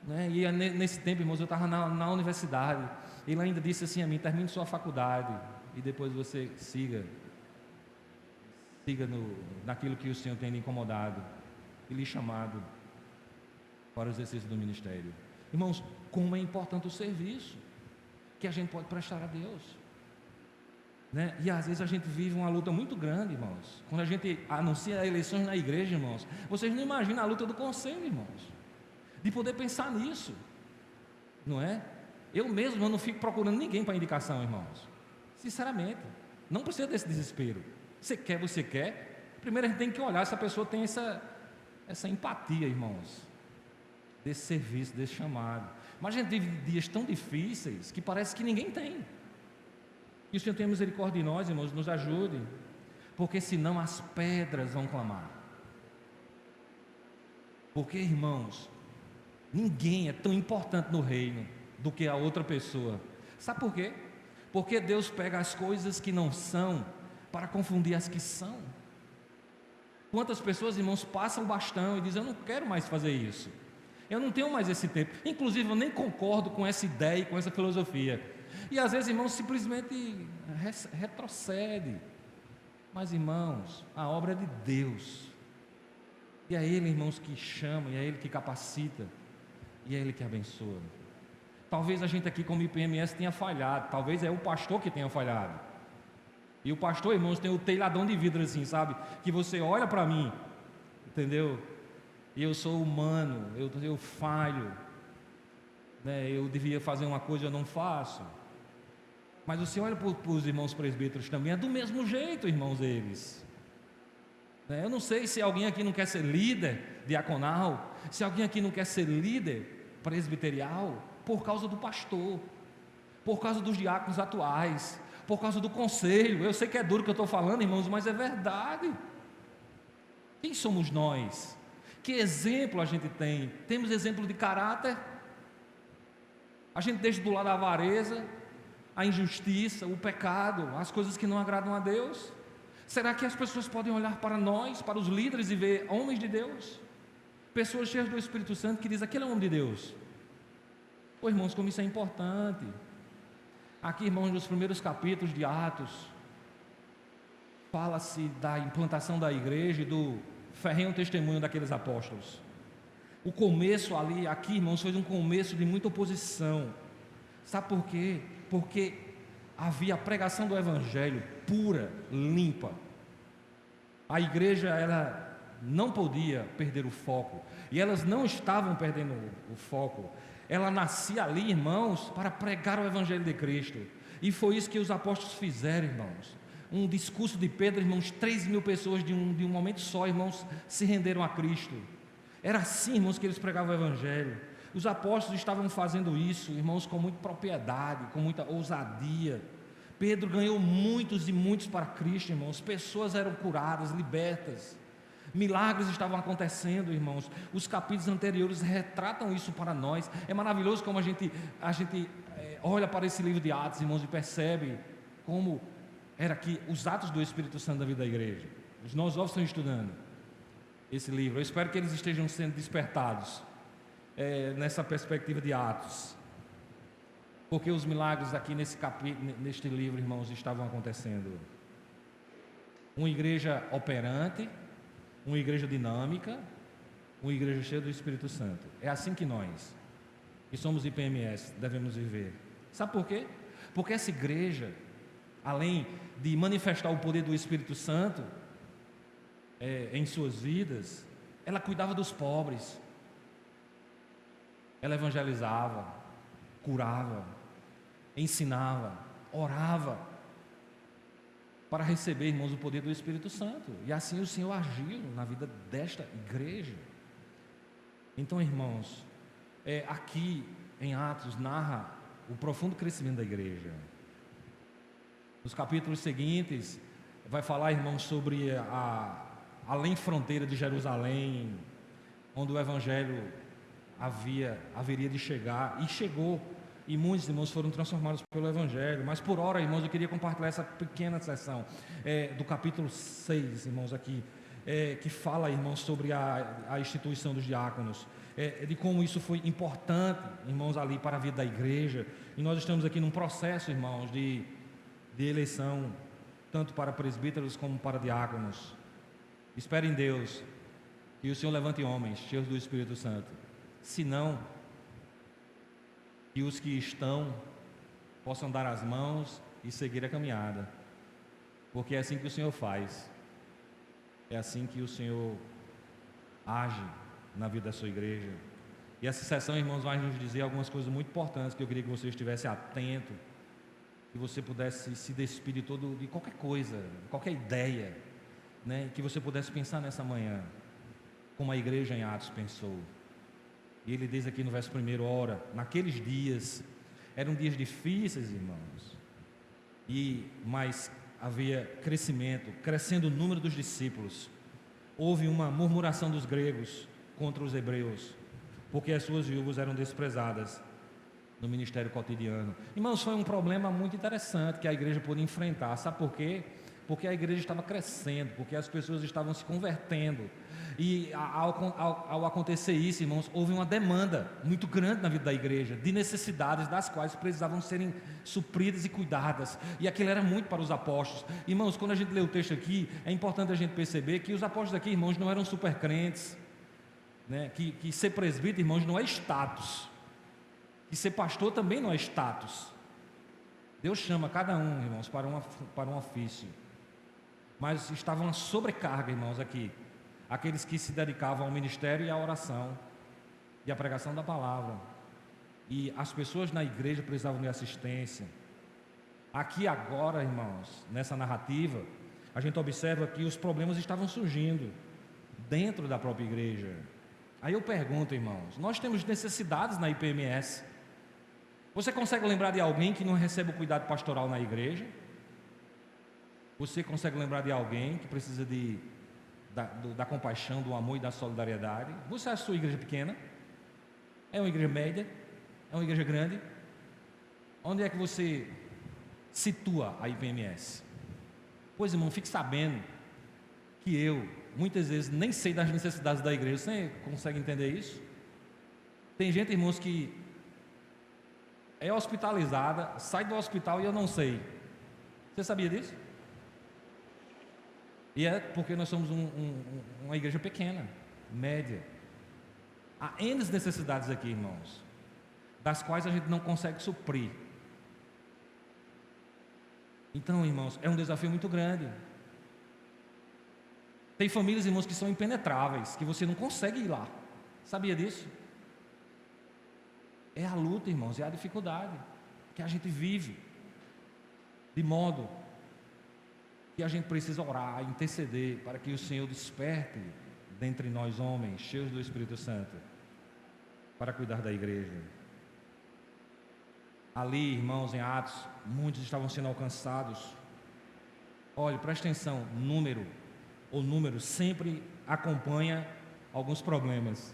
né? E nesse tempo, irmãos, eu estava na universidade. Ele ainda disse assim a mim: termine sua faculdade e depois você siga naquilo que o Senhor tem lhe incomodado e lhe chamado para o exercício do ministério. Irmãos, como é importante o serviço que a gente pode prestar a Deus, né? E às vezes a gente vive uma luta muito grande, irmãos. Quando a gente anuncia eleições na igreja, irmãos, vocês não imaginam a luta do conselho, irmãos, de poder pensar nisso, não é? Eu mesmo não fico procurando ninguém para indicação, irmãos, sinceramente. Não precisa desse desespero. Você quer, você quer. Primeiro a gente tem que olhar se a pessoa tem essa empatia, irmãos, desse serviço, desse chamado. Mas a gente vive dias tão difíceis que parece que ninguém tem. Que o Senhor tenha misericórdia de nós, irmãos, nos ajude, porque senão as pedras vão clamar. Porque, irmãos, ninguém é tão importante no reino do que a outra pessoa. Sabe por quê? Porque Deus pega as coisas que não são para confundir as que são. Quantas pessoas, irmãos, passam o bastão e dizem: eu não quero mais fazer isso, eu não tenho mais esse tempo. Inclusive eu nem concordo com essa ideia e com essa filosofia. E às vezes, irmãos, simplesmente retrocede. Mas, irmãos, a obra é de Deus, e é Ele, irmãos, que chama, e é Ele que capacita, e é Ele que abençoa. Talvez a gente aqui como IPMS tenha falhado, talvez é o pastor que tenha falhado. E o pastor, irmãos, tem o telhadão de vidro assim, sabe? Que você olha para mim, entendeu? E eu sou humano, eu falho, né? Eu devia fazer uma coisa e eu não faço. Mas você olha para os irmãos presbíteros também, é do mesmo jeito, irmãos, eles. Eu não sei se alguém aqui não quer ser líder diaconal, se alguém aqui não quer ser líder presbiterial, por causa do pastor, por causa dos diáconos atuais, por causa do conselho. Eu sei que é duro o que eu estou falando, irmãos, mas é verdade. Quem somos nós? Que exemplo a gente tem? Temos exemplo de caráter? A gente deixa do lado a avareza, a injustiça, o pecado, as coisas que não agradam a Deus? Será que as pessoas podem olhar para nós, para os líderes, e ver homens de Deus? Pessoas cheias do Espírito Santo que dizem: aquele é um homem de Deus. Pô, irmãos, como isso é importante. Aqui, irmãos, nos primeiros capítulos de Atos, fala-se da implantação da igreja e do ferrenho testemunho daqueles apóstolos. O começo ali, aqui, irmãos, foi um começo de muita oposição. Sabe por quê? Porque havia a pregação do Evangelho pura, limpa. A igreja, ela não podia perder o foco, e elas não estavam perdendo o foco. Ela nascia ali, irmãos, para pregar o Evangelho de Cristo, e foi isso que os apóstolos fizeram, irmãos. Um discurso de Pedro, irmãos, 3.000 pessoas de um momento só, irmãos, se renderam a Cristo. Era assim, irmãos, que eles pregavam o Evangelho. Os apóstolos estavam fazendo isso, irmãos, com muita propriedade, com muita ousadia. Pedro ganhou muitos e muitos para Cristo, irmãos. Pessoas eram curadas, libertas. Milagres estavam acontecendo, irmãos. Os capítulos anteriores retratam isso para nós. É maravilhoso como a gente olha para esse livro de Atos, irmãos, e percebe como era que os atos do Espírito Santo da vida da igreja. Os nossos jovens estão estudando esse livro. Eu espero que eles estejam sendo despertados nessa perspectiva de Atos, porque os milagres aqui neste livro, irmãos, estavam acontecendo. Uma igreja operante, uma igreja dinâmica, uma igreja cheia do Espírito Santo. É assim que nós, que somos IPMS, devemos viver. Sabe por quê? Porque essa igreja, além de manifestar o poder do Espírito Santo em suas vidas, ela cuidava dos pobres, ela evangelizava, curava, ensinava, orava, para receber, irmãos, o poder do Espírito Santo. E assim o Senhor agiu na vida desta igreja. Então, irmãos, aqui em Atos narra o profundo crescimento da igreja. Nos capítulos seguintes vai falar, irmãos, sobre a além fronteira de Jerusalém, onde o Evangelho haveria de chegar, e chegou, e muitos irmãos foram transformados pelo Evangelho. Mas por hora, irmãos, eu queria compartilhar essa pequena seção do capítulo 6, irmãos, aqui, que fala, irmãos, sobre a instituição dos diáconos, de como isso foi importante, irmãos, ali para a vida da igreja. E nós estamos aqui num processo, irmãos, de eleição, tanto para presbíteros como para diáconos. Espere em Deus que o Senhor levante homens cheios do Espírito Santo, senão que os que estão possam dar as mãos e seguir a caminhada, porque é assim que o Senhor faz, é assim que o Senhor age na vida da sua igreja. E essa sessão, irmãos, vai nos dizer algumas coisas muito importantes que eu queria que você estivesse atento, que você pudesse se despedir de qualquer coisa, qualquer ideia, né? Que você pudesse pensar nessa manhã, como a igreja em Atos pensou. E ele diz aqui no verso 1: ora, naqueles dias, eram dias difíceis, irmãos, mas havia crescendo o número dos discípulos. Houve uma murmuração dos gregos contra os hebreus, porque as suas viúvas eram desprezadas no ministério cotidiano. Irmãos, foi um problema muito interessante que a igreja pôde enfrentar. Sabe por quê? Porque a igreja estava crescendo, porque as pessoas estavam se convertendo. E ao acontecer isso, irmãos, houve uma demanda muito grande na vida da igreja, de necessidades das quais precisavam serem supridas e cuidadas. E aquilo era muito para os apóstolos. Irmãos, quando a gente lê o texto aqui, é importante a gente perceber que os apóstolos aqui, irmãos, não eram super crentes, né? Que ser presbítero, irmãos, não é status. Que ser pastor também não é status. Deus chama cada um, irmãos, para um ofício. Mas estava uma sobrecarga, irmãos, aqui. Aqueles que se dedicavam ao ministério e à oração e à pregação da palavra. E as pessoas na igreja precisavam de assistência. Aqui agora, irmãos, nessa narrativa, a gente observa que os problemas estavam surgindo dentro da própria igreja. Aí eu pergunto, irmãos, nós temos necessidades na IPMS. Você consegue lembrar de alguém que não recebe o cuidado pastoral na igreja? Você consegue lembrar de alguém que precisa da compaixão, do amor e da solidariedade? Você acha a sua igreja pequena? É uma igreja média? É uma igreja grande? Onde é que você situa a IPMS? Pois, irmão, fique sabendo que eu, muitas vezes, nem sei das necessidades da igreja. Você consegue entender isso? Tem gente, irmãos, que é hospitalizada, sai do hospital e eu não sei. Você sabia disso? E é porque nós somos uma igreja pequena, média. Há N necessidades aqui, irmãos, das quais a gente não consegue suprir. Então, irmãos, é um desafio muito grande. Tem famílias, irmãos, que são impenetráveis, que você não consegue ir lá. Sabia disso? É a luta, irmãos, é a dificuldade que a gente vive, de modo que a gente precisa orar, interceder, para que o Senhor desperte dentre nós homens, cheios do Espírito Santo, para cuidar da igreja. Ali, irmãos, em Atos, muitos estavam sendo alcançados. Olha, presta atenção, o número sempre acompanha alguns problemas.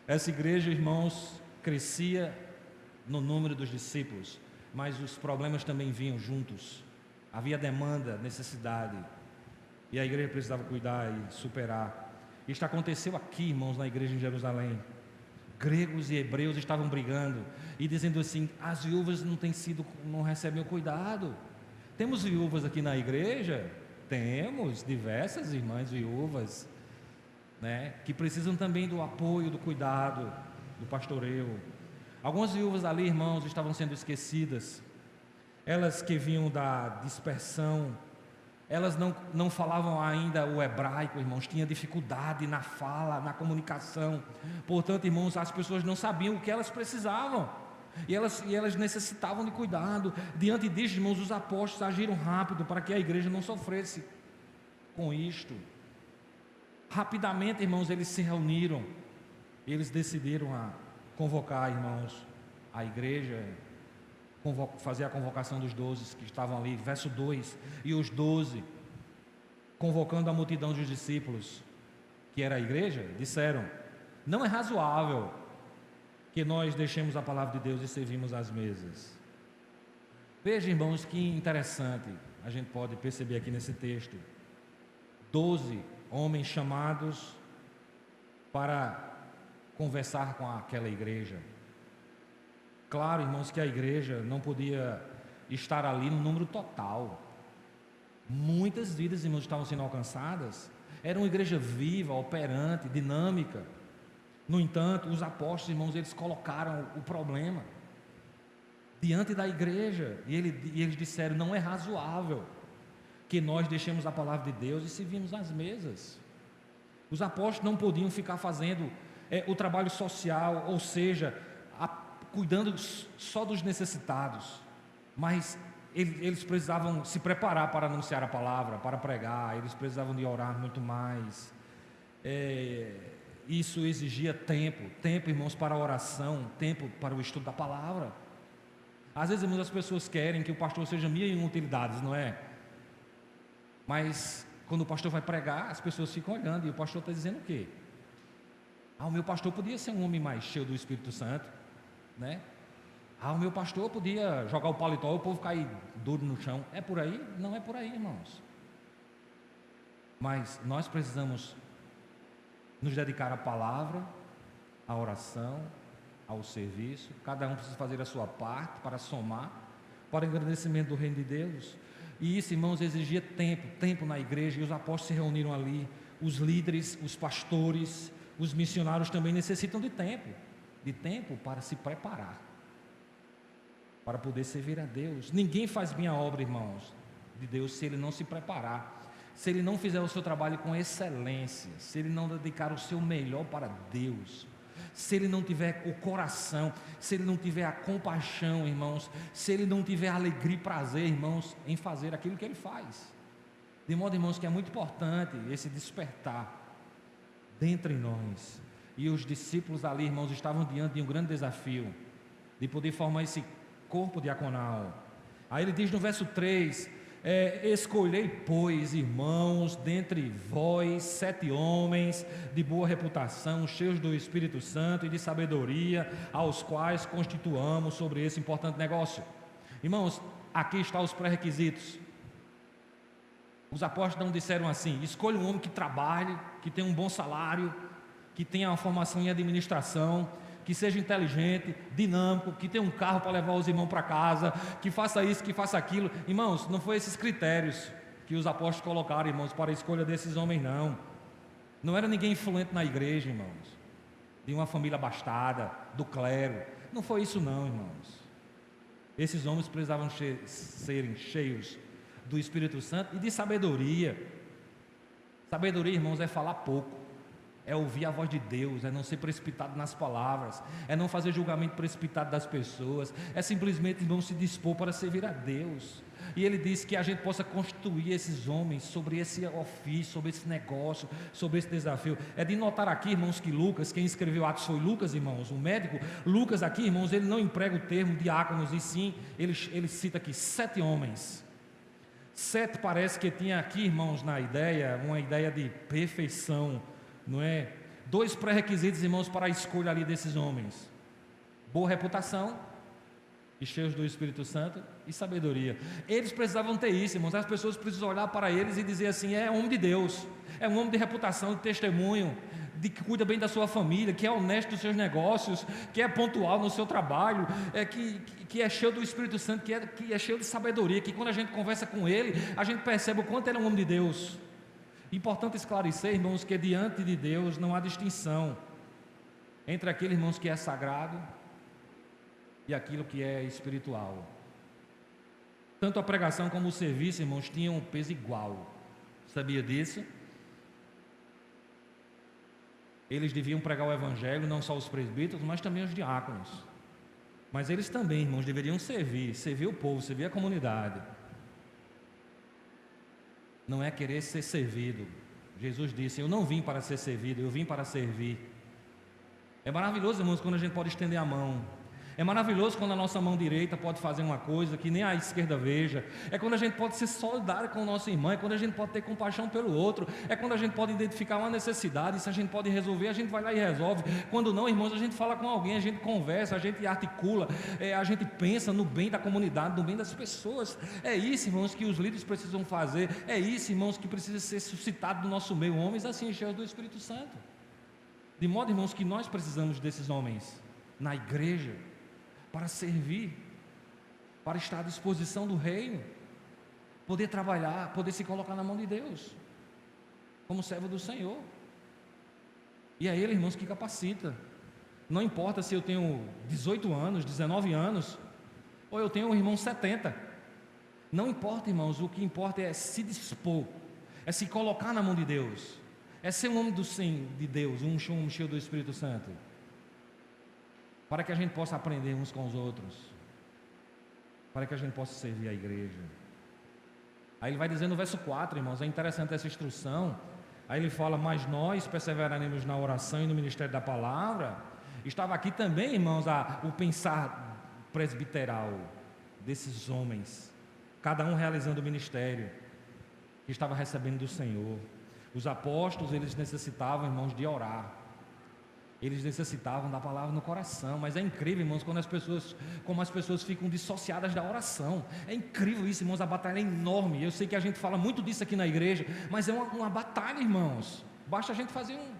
Essa igreja, irmãos, crescia no número dos discípulos, mas os problemas também vinham juntos. Havia demanda, necessidade, e a igreja precisava cuidar e superar. Isto aconteceu aqui, irmãos, na igreja em Jerusalém. Gregos e hebreus estavam brigando e dizendo assim: as viúvas não recebem o cuidado. Temos viúvas aqui na igreja? Temos diversas irmãs viúvas, né, que precisam também do apoio, do cuidado, do pastoreio. Algumas viúvas ali, irmãos, estavam sendo esquecidas. Elas que vinham da dispersão, elas não falavam ainda o hebraico, irmãos, tinha dificuldade na fala, na comunicação. Portanto, irmãos, as pessoas não sabiam o que elas precisavam, e elas necessitavam de cuidado. Diante disso, irmãos, os apóstolos agiram rápido para que a igreja não sofresse com isto. Rapidamente, irmãos, eles se reuniram, eles decidiram convocar, irmãos, a igreja, fazer a convocação dos 12 que estavam ali, verso 2, e os 12, convocando a multidão dos discípulos, que era a igreja, disseram: não é razoável que nós deixemos a palavra de Deus e servimos às mesas. Veja, irmãos, que interessante a gente pode perceber aqui nesse texto. 12 homens chamados para conversar com aquela igreja. Claro, irmãos, que a igreja não podia estar ali no número total. Muitas vidas, irmãos, estavam sendo alcançadas. Era uma igreja viva, operante, dinâmica. No entanto, os apóstolos, irmãos, eles colocaram o problema diante da igreja, e eles disseram: não é razoável que nós deixemos a palavra de Deus e servimos às mesas. Os apóstolos não podiam ficar fazendo o trabalho social, ou seja, cuidando só dos necessitados, mas eles precisavam se preparar para anunciar a palavra, para pregar, eles precisavam de orar muito mais. Isso exigia tempo, irmãos, para a oração, tempo para o estudo da palavra. Às vezes, irmãos, as pessoas querem que o pastor seja mil e uma utilidades, não é? Mas quando o pastor vai pregar, as pessoas ficam olhando, e o pastor está dizendo o quê? O meu pastor podia ser um homem mais cheio do Espírito Santo, né? O meu pastor podia jogar o paletó e o povo cair duro no chão. É por aí? Não é por aí, irmãos. Mas nós precisamos nos dedicar à palavra, à oração, ao serviço. Cada um precisa fazer a sua parte para somar, para o engrandecimento do reino de Deus. E isso, irmãos, exigia tempo na igreja, e os apóstolos se reuniram ali. Os líderes, os pastores, os missionários também necessitam de tempo para se preparar, para poder servir a Deus. Ninguém faz bem a obra, irmãos, de Deus se ele não se preparar, se ele não fizer o seu trabalho com excelência, se ele não dedicar o seu melhor para Deus, se ele não tiver o coração, se ele não tiver a compaixão, irmãos, se ele não tiver alegria e prazer, irmãos, em fazer aquilo que ele faz. De modo, irmãos, que é muito importante esse despertar dentre nós. E os discípulos ali, irmãos, estavam diante de um grande desafio, de poder formar esse corpo diaconal. Aí ele diz no verso 3: escolhei, pois, irmãos, dentre vós 7 homens de boa reputação, cheios do Espírito Santo e de sabedoria, aos quais constituamos sobre esse importante negócio. Irmãos, aqui estão os pré-requisitos. Os apóstolos não disseram assim: escolha um homem que trabalhe, que tenha um bom salário, que tenha uma formação em administração, que seja inteligente, dinâmico, que tenha um carro para levar os irmãos para casa, que faça isso, que faça aquilo. Irmãos, não foi esses critérios que os apóstolos colocaram, irmãos, para a escolha desses homens, não. Não era ninguém influente na igreja, irmãos, de uma família abastada, do clero. Não foi isso não, irmãos. Esses homens precisavam serem cheios do Espírito Santo e de sabedoria. Sabedoria, irmãos, é falar pouco, é ouvir a voz de Deus, é não ser precipitado nas palavras, é não fazer julgamento precipitado das pessoas, é simplesmente, irmãos, se dispor para servir a Deus. E ele diz que a gente possa constituir esses homens sobre esse ofício, sobre esse negócio, sobre esse desafio. É de notar aqui, irmãos, que Lucas, quem escreveu Atos foi Lucas, irmãos, o médico. Lucas aqui, irmãos, ele não emprega o termo diáconos, e sim, ele cita aqui 7 homens. 7 parece que tinha aqui, irmãos, na ideia, uma ideia de perfeição, não é? 2 pré-requisitos, irmãos, para a escolha ali desses homens: boa reputação e cheios do Espírito Santo e sabedoria. Eles precisavam ter isso, irmãos. As pessoas precisam olhar para eles e dizer assim: é homem de Deus, é um homem de reputação, de testemunho, de que cuida bem da sua família, que é honesto nos seus negócios, que é pontual no seu trabalho, que é cheio do Espírito Santo, que é cheio de sabedoria, que quando a gente conversa com ele, a gente percebe o quanto ele é um homem de Deus. Importante esclarecer, irmãos, que diante de Deus não há distinção entre aquele, irmãos, que é sagrado e aquilo que é espiritual. Tanto a pregação como o serviço, irmãos, tinham um peso igual. Sabia disso? Eles deviam pregar o evangelho, não só os presbíteros, mas também os diáconos. Mas eles também, irmãos, deveriam servir o povo, servir a comunidade. Não é querer ser servido. Jesus disse: eu não vim para ser servido, eu vim para servir. É maravilhoso, irmãos, quando a gente pode estender a mão. É maravilhoso quando a nossa mão direita pode fazer uma coisa que nem a esquerda veja. É quando a gente pode ser solidário com o nosso irmão. É quando a gente pode ter compaixão pelo outro. É quando a gente pode identificar uma necessidade. E se a gente pode resolver, a gente vai lá e resolve. Quando não, irmãos, a gente fala com alguém, a gente conversa, a gente articula, a gente pensa no bem da comunidade, no bem das pessoas. É isso, irmãos, que os líderes precisam fazer. É isso, irmãos, que precisa ser suscitado do nosso meio. Homens assim, cheios do Espírito Santo. De modo, irmãos, que nós precisamos desses homens na igreja, para servir, para estar à disposição do reino, poder trabalhar, poder se colocar na mão de Deus, como servo do Senhor. E é Ele, irmãos, que capacita. Não importa se eu tenho 18 anos, 19 anos, ou eu tenho um irmão 70. Não importa, irmãos, o que importa é se dispor, é se colocar na mão de Deus, é ser um homem de Deus, um cheio do Espírito Santo, para que a gente possa aprender uns com os outros, para que a gente possa servir a igreja. Aí ele vai dizer no verso 4, irmãos, é interessante essa instrução. Aí ele fala: mas nós perseveraremos na oração e no ministério da palavra. Estava aqui também, irmãos, o pensar presbiteral desses homens, cada um realizando o ministério que estava recebendo do Senhor. Os apóstolos, eles necessitavam, irmãos, de orar. Eles necessitavam da palavra no coração. Mas é incrível, irmãos, como as pessoas ficam dissociadas da oração. É incrível isso, irmãos, a batalha é enorme. Eu sei que a gente fala muito disso aqui na igreja, mas é uma batalha, irmãos. Basta a gente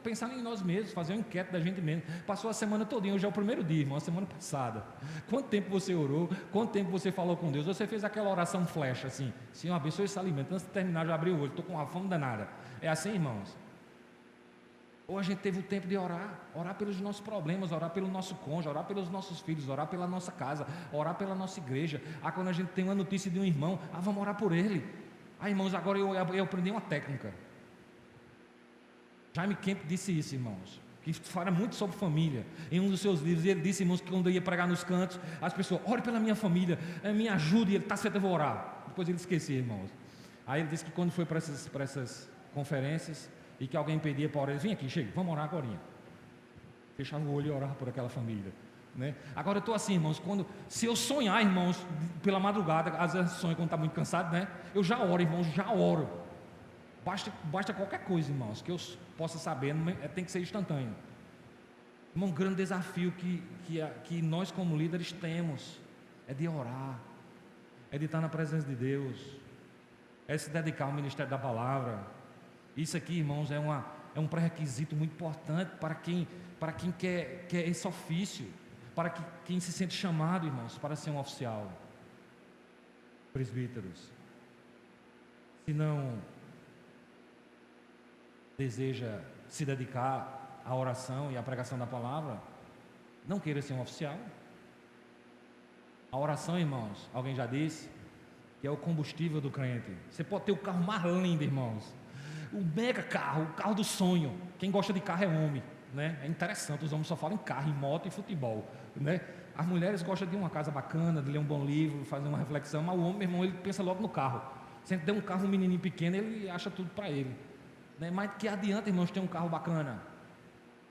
pensar em nós mesmos, fazer uma enquete da gente mesmo. Passou a semana todinha, hoje é o primeiro dia, irmão, a semana passada. Quanto tempo você orou? Quanto tempo você falou com Deus? Você fez aquela oração flecha assim: Senhor, abençoe esse alimento. Antes de terminar, já abri o olho, estou com uma fome danada. É assim, irmãos? Ou a gente teve o tempo de orar pelos nossos problemas, orar pelo nosso cônjuge, orar pelos nossos filhos, orar pela nossa casa, orar pela nossa igreja. Quando a gente tem uma notícia de um irmão, vamos orar por ele. Irmãos, agora eu aprendi uma técnica. Jaime Kemp disse isso, irmãos, que fala muito sobre família. Em um dos seus livros, ele disse, irmãos, que quando eu ia pregar nos cantos, as pessoas: ore pela minha família, me ajude. E ele: tá certo, eu vou orar. Depois ele esquecia, irmãos. Aí ele disse que quando foi para essas conferências e que alguém pedia para orar, ele: vem aqui, chega, vamos orar agora. Fechava o olho e orava por aquela família, né? Agora eu estou assim, irmãos, se eu sonhar, irmãos, pela madrugada, às vezes sonho quando está muito cansado, né? Eu já oro, irmãos, já oro. Basta qualquer coisa, irmãos, que eu possa saber, tem que ser instantâneo. Irmão, um grande desafio que nós como líderes temos é de orar, é de estar na presença de Deus, é se dedicar ao ministério da palavra. Isso aqui, irmãos, é um pré-requisito muito importante para quem quer esse ofício, para quem se sente chamado, irmãos, para ser um oficial. Presbíteros, se não deseja se dedicar à oração e à pregação da palavra, não queira ser um oficial. A oração, irmãos, alguém já disse que é o combustível do crente. Você pode ter o carro mais lindo, irmãos, o mega carro, o carro do sonho. Quem gosta de carro é homem, né? É interessante, os homens só falam em carro, em moto e futebol, né? As mulheres gostam de uma casa bacana, de ler um bom livro, fazer uma reflexão, mas o homem, meu irmão, ele pensa logo no carro. Se der um carro, um menininho pequeno, ele acha tudo para ele, né? Mas que adianta, irmãos, ter um carro bacana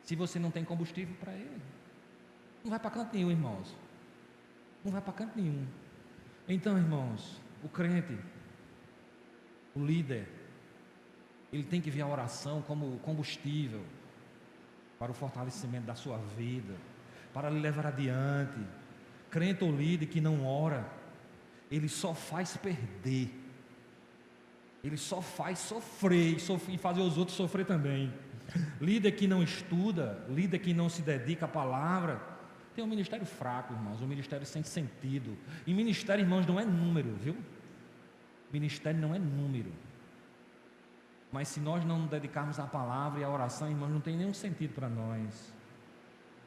se você não tem combustível para ele? Não vai para canto nenhum, irmãos. Não vai para canto nenhum. Então, irmãos, o crente, o líder, ele tem que ver a oração como combustível para o fortalecimento da sua vida, para lhe levar adiante. Crente ou líder que não ora, ele só faz perder, ele só faz sofrer e fazer os outros sofrer também. Líder que não estuda, líder que não se dedica à palavra, tem um ministério fraco, irmãos, um ministério sem sentido. E ministério, irmãos, não é número, viu? Ministério não é número. Mas se nós não nos dedicarmos à palavra e à oração, irmãos, não tem nenhum sentido para nós.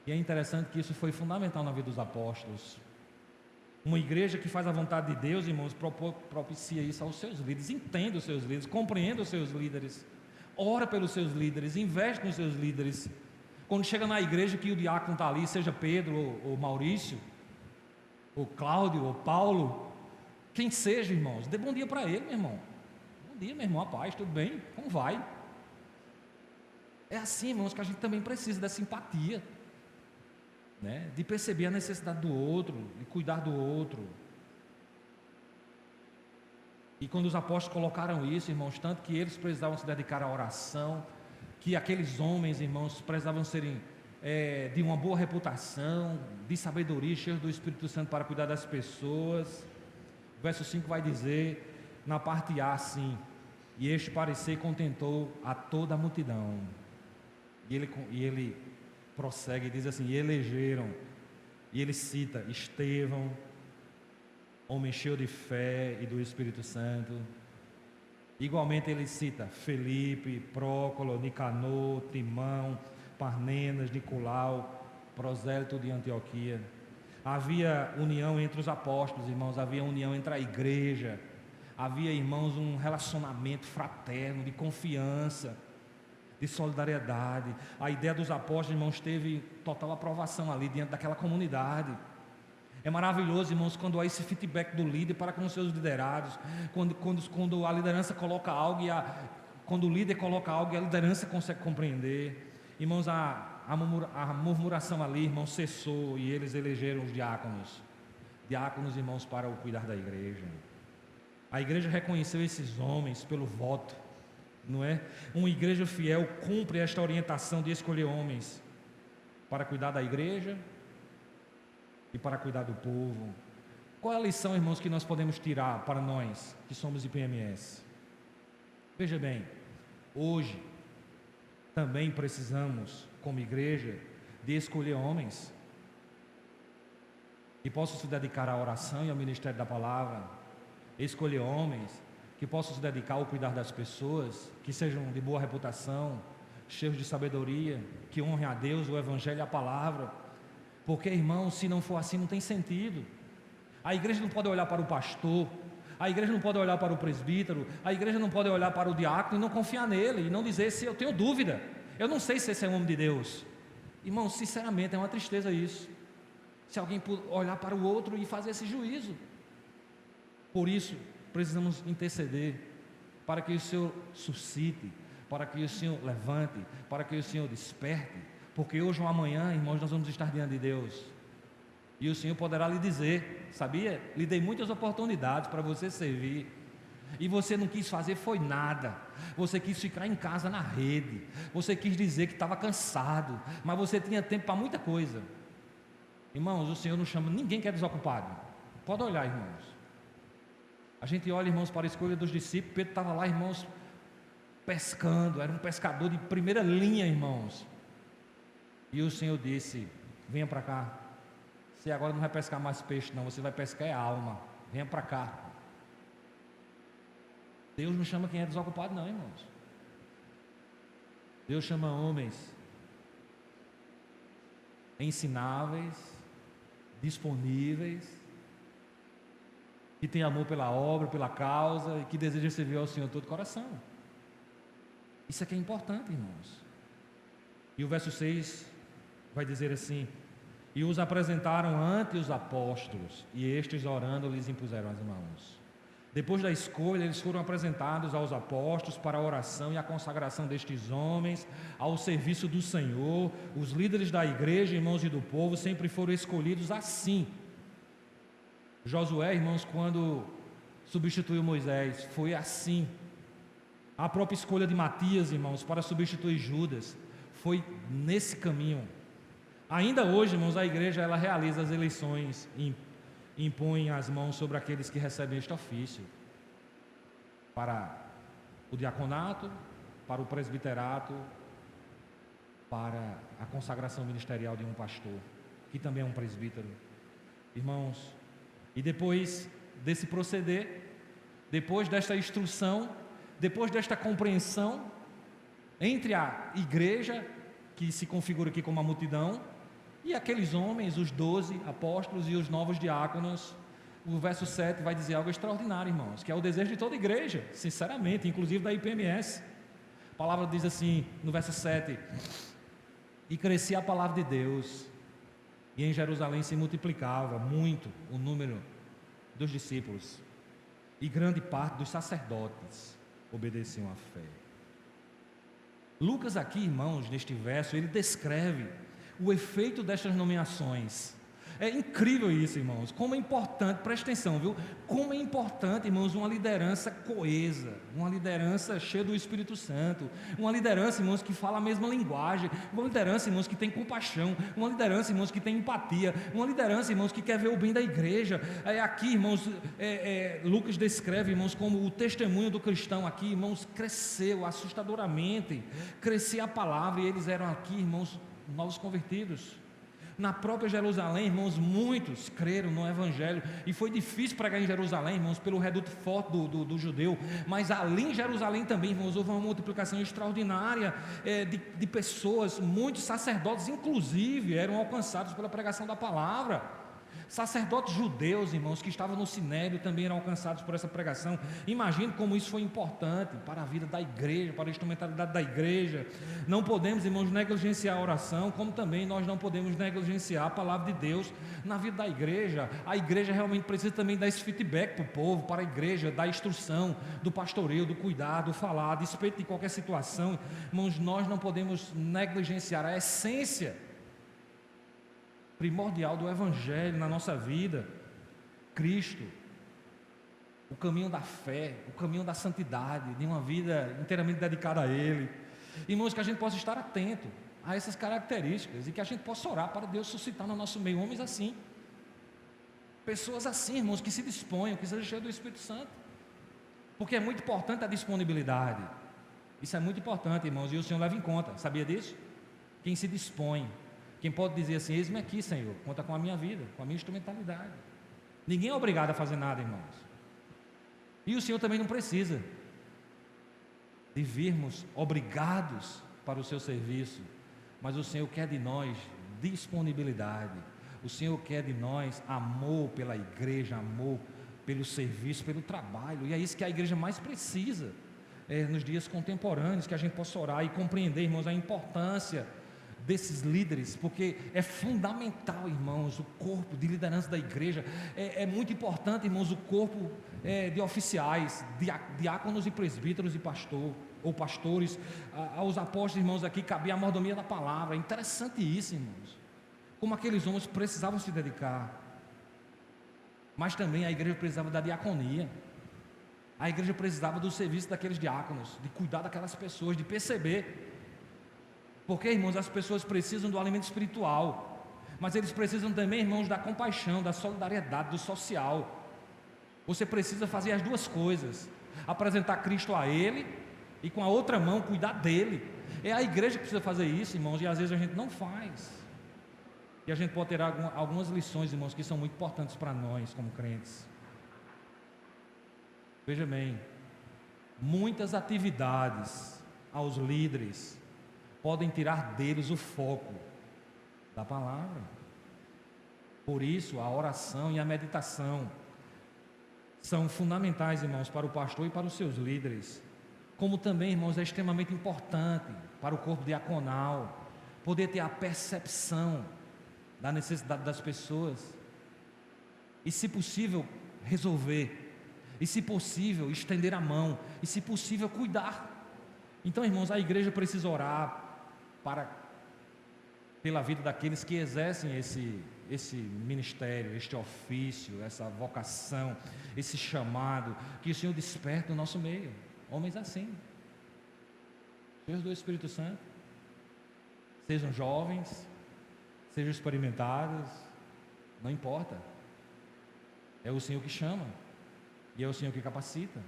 E é interessante que isso foi fundamental na vida dos apóstolos. Uma igreja que faz a vontade de Deus, irmãos, propicia isso aos seus líderes. Entenda os seus líderes, compreenda os seus líderes, ora pelos seus líderes, investe nos seus líderes. Quando chega na igreja que o diácono está ali, seja Pedro ou Maurício, ou Cláudio, ou Paulo, quem seja, irmãos, dê bom dia para ele, meu irmão. Bom dia, meu irmão, a paz, tudo bem? Como vai? É assim, irmãos, que a gente também precisa dessa empatia, né? De perceber a necessidade do outro, de cuidar do outro. E quando os apóstolos colocaram isso, irmãos, tanto que eles precisavam se dedicar à oração, que aqueles homens, irmãos, precisavam serem de uma boa reputação, de sabedoria, cheios do Espírito Santo para cuidar das pessoas. O verso 5 vai dizer, na parte A, assim: e este parecer contentou a toda a multidão. E ele prossegue e diz assim: e elegeram, e ele cita Estevão, homem cheio de fé e do Espírito Santo. Igualmente ele cita Felipe, Prócolo, Nicanor, Timão, Parmenas, Nicolau, prosélito de Antioquia. Havia união entre os apóstolos, irmãos, havia união entre a igreja, havia, irmãos, um relacionamento fraterno, de confiança, de solidariedade. A ideia dos apóstolos, irmãos, teve total aprovação ali diante daquela comunidade. É maravilhoso, irmãos, quando há esse feedback do líder para com os seus liderados, quando a liderança coloca algo quando o líder coloca algo e a liderança consegue compreender. Irmãos, a murmuração ali, irmãos, cessou e eles elegeram os diáconos. Diáconos, irmãos, para o cuidar da igreja. A igreja reconheceu esses homens pelo voto, não é? Uma igreja fiel cumpre esta orientação de escolher homens para cuidar da igreja e para cuidar do povo. Qual é a lição, irmãos, que nós podemos tirar para nós que somos IPMS? Veja bem, hoje também precisamos, como igreja, de escolher homens que possam se dedicar à oração e ao ministério da palavra, escolher homens que possam se dedicar ao cuidar das pessoas, que sejam de boa reputação, cheios de sabedoria, que honrem a Deus, o Evangelho e a palavra, porque, irmãos, se não for assim, não tem sentido. A igreja não pode olhar para o pastor, a igreja não pode olhar para o presbítero, a igreja não pode olhar para o diácono e não confiar nele, e não dizer: se eu tenho dúvida, eu não sei se esse é um homem de Deus. Irmãos, sinceramente, é uma tristeza isso, se alguém olhar para o outro e fazer esse juízo. Por isso, precisamos interceder para que o Senhor suscite, para que o Senhor levante, para que o Senhor desperte, porque hoje ou amanhã, irmãos, nós vamos estar diante de Deus, e o Senhor poderá lhe dizer: sabia? Lhe dei muitas oportunidades para você servir, e você não quis fazer foi nada, você quis ficar em casa na rede, você quis dizer que estava cansado, mas você tinha tempo para muita coisa. Irmãos, o Senhor não chama ninguém que é desocupado. Pode olhar, irmãos. A gente olha, irmãos, para a escolha dos discípulos. Pedro estava lá, irmãos, pescando, era um pescador de primeira linha, irmãos. E o Senhor disse: venha para cá, você agora não vai pescar mais peixe não, você vai pescar é alma, venha para cá. Deus não chama quem é desocupado não, irmãos. Deus chama homens ensináveis, disponíveis, que tem amor pela obra, pela causa, e que deseja servir ao Senhor de todo o coração. Isso aqui é importante, irmãos. E o verso 6 vai dizer assim: e os apresentaram ante os apóstolos, e estes, orando, lhes impuseram as mãos. Depois da escolha, eles foram apresentados aos apóstolos para a oração e a consagração destes homens ao serviço do Senhor. Os líderes da igreja, irmãos, e do povo sempre foram escolhidos assim. Josué, irmãos, quando substituiu Moisés, foi assim. A própria escolha de Matias, irmãos, para substituir Judas, foi nesse caminho. Ainda hoje, irmãos, a igreja ela realiza as eleições e impõe as mãos sobre aqueles que recebem este ofício, para o diaconato, para o presbiterato, para a consagração ministerial de um pastor, que também é um presbítero. Irmãos, e depois desse proceder, depois desta instrução, depois desta compreensão entre a igreja, que se configura aqui como a multidão, e aqueles homens, os 12 apóstolos e os novos diáconos, o verso 7 vai dizer algo extraordinário, irmãos, que é o desejo de toda igreja, sinceramente, inclusive da IPMS. A palavra diz assim, no verso 7: e crescia a palavra de Deus, e em Jerusalém se multiplicava muito o número dos discípulos, e grande parte dos sacerdotes obedeciam à fé. Lucas aqui, irmãos, neste verso, ele descreve o efeito destas nomeações. É incrível isso, irmãos, como é importante, presta atenção, viu? Como é importante, irmãos, uma liderança coesa, uma liderança cheia do Espírito Santo, uma liderança, irmãos, que fala a mesma linguagem, uma liderança, irmãos, que tem compaixão, uma liderança, irmãos, que tem empatia, uma liderança, irmãos, que quer ver o bem da igreja. Aqui, irmãos, Lucas descreve, irmãos, como o testemunho do cristão aqui, irmãos, cresceu assustadoramente, crescia a palavra, e eles eram aqui, irmãos, novos convertidos. Na própria Jerusalém, irmãos, muitos creram no Evangelho, e foi difícil pregar em Jerusalém, irmãos, pelo reduto forte do judeu, mas ali em Jerusalém também, irmãos, houve uma multiplicação extraordinária de pessoas, muitos sacerdotes, inclusive, eram alcançados pela pregação da palavra. Sacerdotes judeus, irmãos, que estavam no Sinédrio também eram alcançados por essa pregação. Imagine como isso foi importante para a vida da igreja, para a instrumentalidade da igreja. Não podemos, irmãos, negligenciar a oração, como também nós não podemos negligenciar a palavra de Deus na vida da igreja. A igreja realmente precisa também dar esse feedback para o povo, para a igreja, da instrução, do pastoreio, do cuidado, do falar, a despeito de qualquer situação. Irmãos, nós não podemos negligenciar a essência primordial do Evangelho na nossa vida, Cristo, o caminho da fé, o caminho da santidade, de uma vida inteiramente dedicada a Ele. Irmãos, que a gente possa estar atento a essas características e que a gente possa orar para Deus suscitar no nosso meio homens assim, pessoas assim, irmãos, que se disponham, que sejam cheios do Espírito Santo, porque é muito importante a disponibilidade. Isso é muito importante, irmãos, e o Senhor leva em conta, sabia disso? Quem se dispõe, quem pode dizer assim: eis-me aqui, Senhor, conta com a minha vida, com a minha instrumentalidade. Ninguém é obrigado a fazer nada, irmãos, e o Senhor também não precisa de virmos obrigados para o seu serviço, mas o Senhor quer de nós disponibilidade, o Senhor quer de nós amor pela igreja, amor pelo serviço, pelo trabalho, e é isso que a igreja mais precisa nos dias contemporâneos, que a gente possa orar e compreender, irmãos, a importância desses líderes, porque é fundamental, irmãos, o corpo de liderança da igreja, é muito importante, irmãos, o corpo de oficiais, diáconos e presbíteros e pastores, aos apóstolos, irmãos, aqui cabia a mordomia da palavra. É interessante isso, irmãos, como aqueles homens precisavam se dedicar, mas também a igreja precisava da diaconia, a igreja precisava do serviço daqueles diáconos, de cuidar daquelas pessoas, de perceber. Porque, irmãos, as pessoas precisam do alimento espiritual, mas eles precisam também, irmãos, da compaixão, da solidariedade, do social. Você precisa fazer as duas coisas: apresentar Cristo a Ele e com a outra mão cuidar dele. É a igreja que precisa fazer isso, irmãos, e às vezes a gente não faz. E a gente pode ter algumas lições, irmãos, que são muito importantes para nós como crentes. Veja bem, muitas atividades aos líderes podem tirar deles o foco da palavra. Por isso, a oração e a meditação são fundamentais, irmãos, para o pastor e para os seus líderes. Como também, irmãos, é extremamente importante para o corpo diaconal poder ter a percepção da necessidade das pessoas e, se possível, resolver, e, se possível, estender a mão, e, se possível, cuidar. Então, irmãos, a igreja precisa orar pela vida daqueles que exercem esse ministério, este ofício, essa vocação, esse chamado, que o Senhor desperta no nosso meio, homens assim, cheios do Espírito Santo, sejam jovens, sejam experimentados, não importa, é o Senhor que chama, e é o Senhor que capacita,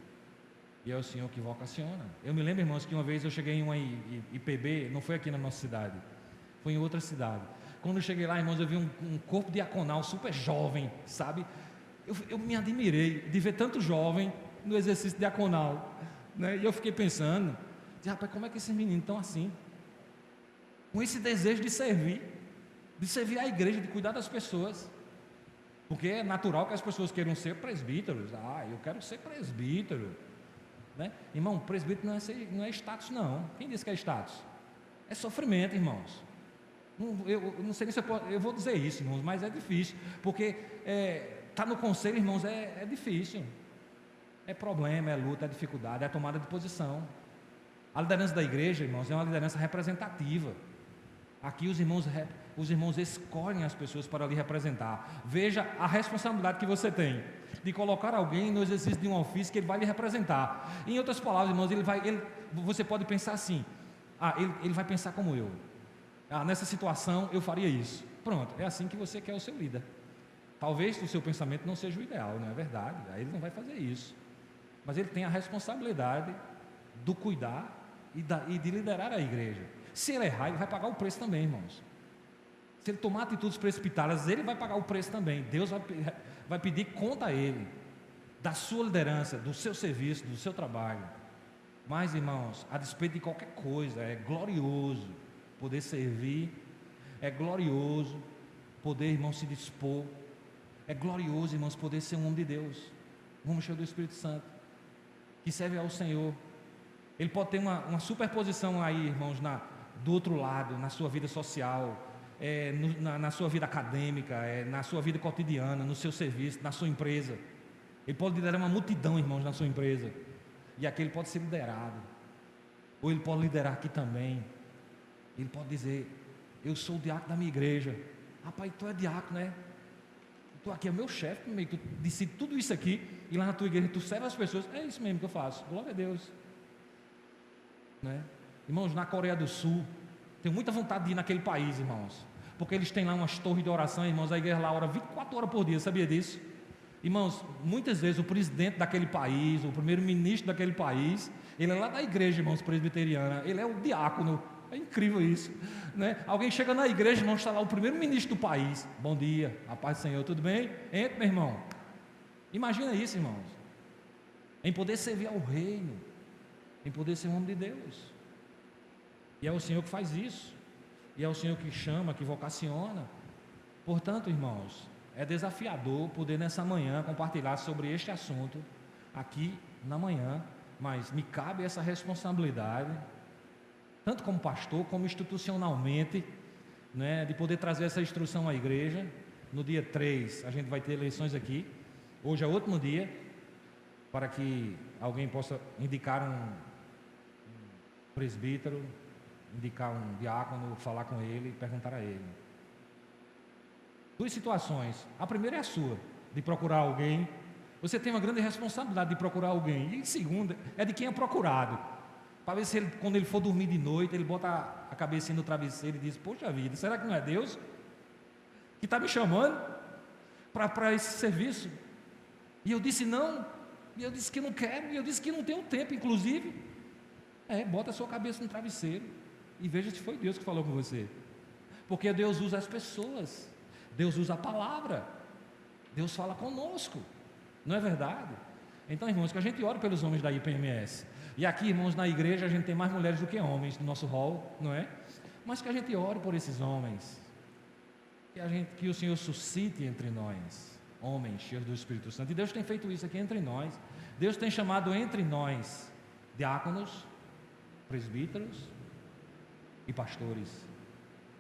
e é o Senhor que vocaciona. Eu me lembro, irmãos, que uma vez eu cheguei em uma IPB, não foi aqui na nossa cidade, foi em outra cidade. Quando eu cheguei lá, irmãos, eu vi um corpo diaconal super jovem, sabe? Eu me admirei de ver tanto jovem no exercício diaconal, né? E eu fiquei pensando, rapaz, como é que esses meninos estão assim? Com esse desejo de servir a igreja, de cuidar das pessoas. Porque é natural que as pessoas queiram ser presbíteros. Eu quero ser presbítero, né? Irmão, presbítero não é status, não. Quem disse que é status? É sofrimento, irmãos. Eu não sei nem se eu vou dizer isso, irmãos, mas é difícil, porque estar no conselho, irmãos, é difícil, é problema, é luta, é dificuldade, é tomada de posição. A liderança da igreja, irmãos, é uma liderança representativa. Aqui os irmãos escolhem as pessoas para lhe representar. Veja a responsabilidade que você tem de colocar alguém no exercício de um ofício que ele vai lhe representar. Em outras palavras, irmãos, você pode pensar assim: ele vai pensar como eu. Nessa situação eu faria isso. Pronto, é assim que você quer o seu líder. Talvez o seu pensamento não seja o ideal, não é verdade? Aí ele não vai fazer isso. Mas ele tem a responsabilidade do cuidar e de liderar a igreja. Se ele errar, ele vai pagar o preço também, irmãos. Se ele tomar atitudes precipitadas, ele vai pagar o preço também. Deus vai pedir conta a ele da sua liderança, do seu serviço, do seu trabalho. Mas, irmãos, a despeito de qualquer coisa, é glorioso poder servir, é glorioso poder, irmão, se dispor É glorioso, irmãos, poder ser um homem de Deus, um homem cheio do Espírito Santo, que serve ao Senhor. Ele pode ter uma superposição aí, irmãos, do outro lado, na sua vida social, na sua vida acadêmica, na sua vida cotidiana, no seu serviço, na sua empresa. Ele pode liderar uma multidão, irmãos, na sua empresa. E aqui ele pode ser liderado. Ou ele pode liderar aqui também. Ele pode dizer: eu sou o diácono da minha igreja. Rapaz, tu é diácono, né? Tu aqui é meu chefe, tu decide tudo isso aqui. E lá na tua igreja tu serve as pessoas. É isso mesmo que eu faço. Glória a Deus, né? Irmãos, na Coreia do Sul, tenho muita vontade de ir naquele país, irmãos, porque eles têm lá umas torres de oração, irmãos. A igreja lá ora 24 horas por dia, sabia disso? Irmãos, muitas vezes o presidente daquele país, o primeiro-ministro daquele país, ele é lá da igreja, irmãos, presbiteriana, ele é o diácono. É incrível isso, né? Alguém chega na igreja, irmão, está lá o primeiro-ministro do país. Bom dia, a paz do Senhor, tudo bem? Entra, meu irmão. Imagina isso, irmãos, em poder servir ao reino, em poder ser um homem de Deus. E é o Senhor que faz isso, e é o Senhor que chama, que vocaciona. Portanto, irmãos, é desafiador poder nessa manhã compartilhar sobre este assunto aqui na manhã, mas me cabe essa responsabilidade, tanto como pastor, como institucionalmente, né, de poder trazer essa instrução à igreja. No dia 3 a gente vai ter eleições aqui. Hoje é o último dia para que alguém possa indicar um presbítero, indicar um diácono, falar com ele, perguntar a ele. Duas situações. A primeira é a sua, de procurar alguém. Você tem uma grande responsabilidade de procurar alguém. E a segunda é de quem é procurado, para ver se ele, quando ele for dormir de noite, ele bota a cabecinha no travesseiro e diz: poxa vida, será que não é Deus que está me chamando para esse serviço? E eu disse não, e eu disse que não quero, e eu disse que não tenho tempo, inclusive. Bota a sua cabeça no travesseiro e veja se foi Deus que falou com você. Porque Deus usa as pessoas, Deus usa a palavra, Deus fala conosco, não é verdade? Então, irmãos, que a gente ore pelos homens da IPMS. E aqui, irmãos, na igreja a gente tem mais mulheres do que homens no nosso hall, não é? Mas que a gente ore por esses homens, que o Senhor suscite entre nós homens cheios do Espírito Santo. E Deus tem feito isso aqui entre nós. Deus tem chamado entre nós diáconos, presbíteros e pastores.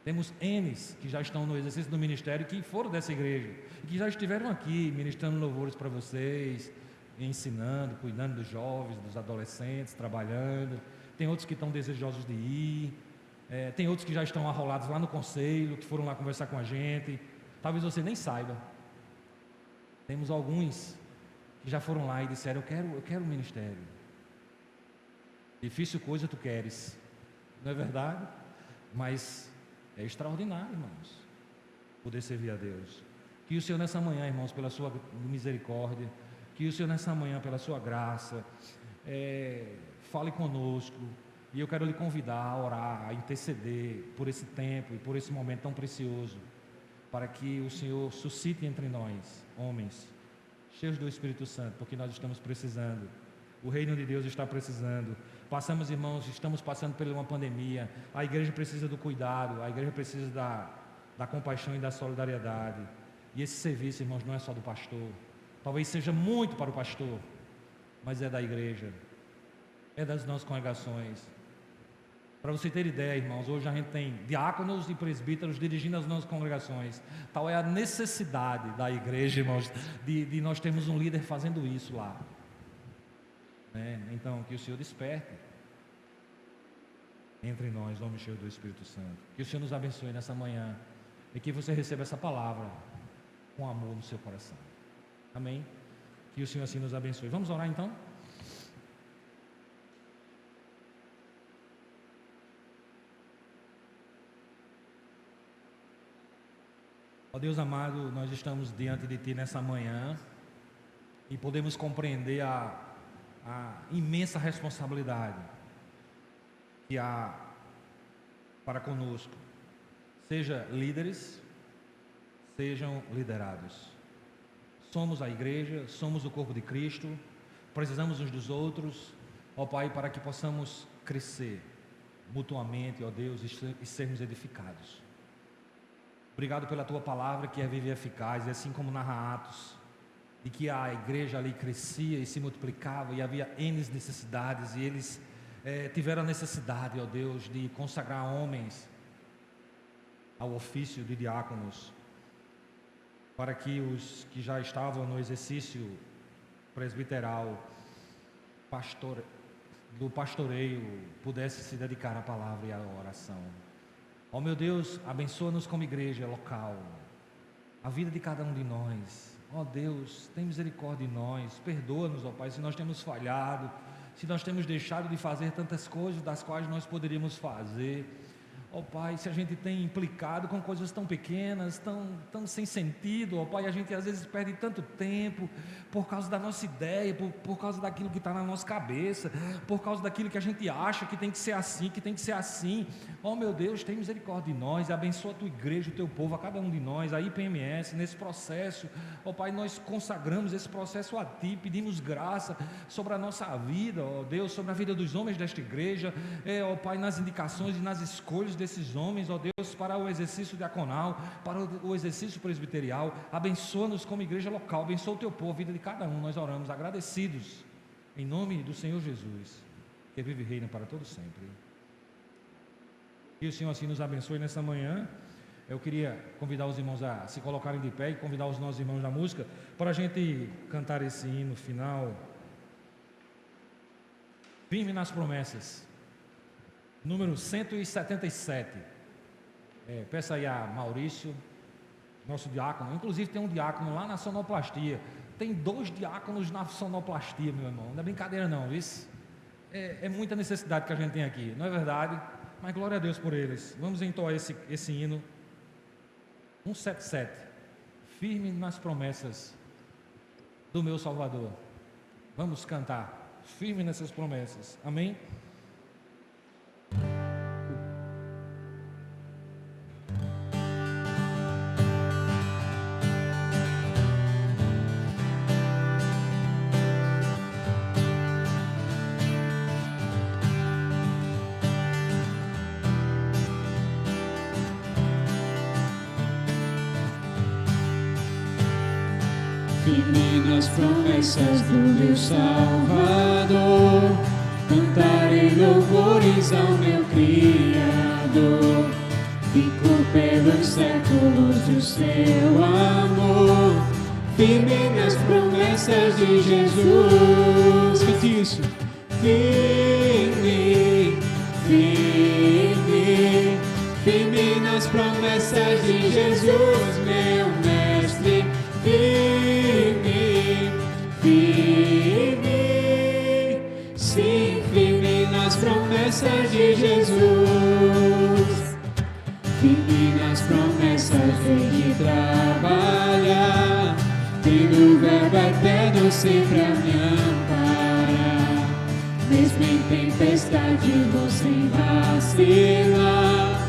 Temos N's que já estão no exercício do ministério, que foram dessa igreja e que já estiveram aqui ministrando louvores para vocês, ensinando, cuidando dos jovens, dos adolescentes, trabalhando. Tem outros que estão desejosos de ir, tem outros que já estão arrolados lá no conselho, que foram lá conversar com a gente. Talvez você nem saiba. Temos alguns que já foram lá e disseram: eu quero o ministério. Difícil coisa tu queres, não é verdade? Mas é extraordinário, irmãos, poder servir a Deus. Que o Senhor nessa manhã, irmãos, pela sua misericórdia, que o Senhor nessa manhã, pela sua graça, fale conosco. E eu quero lhe convidar a orar, a interceder por esse tempo e por esse momento tão precioso, para que o Senhor suscite entre nós homens cheios do Espírito Santo, porque nós estamos precisando. O reino de Deus está precisando. Estamos passando por uma pandemia. A igreja precisa do cuidado, a igreja precisa da compaixão e da solidariedade. E esse serviço, irmãos, não é só do pastor. Talvez seja muito para o pastor, mas é da igreja, é das nossas congregações. Para você ter ideia, irmãos, hoje a gente tem diáconos e presbíteros dirigindo as nossas congregações. Tal é a necessidade da igreja, irmãos, de nós termos um líder fazendo isso lá. Então, que o Senhor desperte entre nós, homens cheios do Espírito Santo. Que o Senhor nos abençoe nessa manhã e que você receba essa palavra com amor no seu coração. Amém? Que o Senhor assim nos abençoe. Vamos orar então? Ó Deus amado, nós estamos diante de Ti nessa manhã e podemos compreender a imensa responsabilidade que há para conosco. Seja líderes, sejam liderados. Somos a igreja, somos o corpo de Cristo, precisamos uns dos outros, ó Pai, para que possamos crescer mutuamente, ó Deus, e sermos edificados. Obrigado pela tua palavra que é viva e eficaz, e assim como narra Atos, de que a igreja ali crescia e se multiplicava e havia N necessidades, e eles tiveram a necessidade, ó Deus, de consagrar homens ao ofício de diáconos, para que os que já estavam no exercício presbiteral, do pastoreio, pudessem se dedicar à palavra e à oração. Ó meu Deus, abençoa-nos como igreja local, a vida de cada um de nós. Ó Deus, tem misericórdia de nós, perdoa-nos, ó Pai, se nós temos falhado, se nós temos deixado de fazer tantas coisas das quais nós poderíamos fazer. Ó Pai, se a gente tem implicado com coisas tão pequenas, tão sem sentido, ó Pai, a gente às vezes perde tanto tempo por causa da nossa ideia, por causa daquilo que está na nossa cabeça, por causa daquilo que a gente acha que tem que ser assim, que tem que ser assim. Ó meu Deus, tem misericórdia de nós, abençoa a tua igreja, o teu povo, a cada um de nós, a IPMS, nesse processo. Ó Pai, nós consagramos esse processo a Ti, pedimos graça sobre a nossa vida, ó Deus, sobre a vida dos homens desta igreja, ó Pai, nas indicações e nas escolhas desses homens, ó Deus, para o exercício diaconal, para o exercício presbiterial. Abençoa-nos como igreja local, abençoa o teu povo, a vida de cada um. Nós oramos agradecidos em nome do Senhor Jesus, que vive e reina para todo sempre. E o Senhor assim nos abençoe nessa manhã. Eu queria convidar os irmãos a se colocarem de pé e convidar os nossos irmãos da música para a gente cantar esse hino final, Firme nas Promessas, número 177. Peça aí a Maurício, nosso diácono. Inclusive tem um diácono lá na sonoplastia. Tem 2 diáconos na sonoplastia, meu irmão. Não é brincadeira não, isso é muita necessidade que a gente tem aqui, não é verdade? Mas glória a Deus por eles. Vamos entoar esse hino 177, firme nas promessas do meu Salvador. Vamos cantar, firme nessas promessas, amém? Firme nas promessas do meu Salvador, cantarei louvores ao meu Criador. Fico pelos séculos do seu amor, firme nas promessas de Jesus. Cante isso. Firme, firme, firme nas promessas de Jesus, meu mestre. Firme, firme, sim, firme nas promessas de Jesus. Firme nas promessas de trabalhar, tendo o verbo eterno sempre a me amparar. Mesmo em tempestade vou sem vacilar,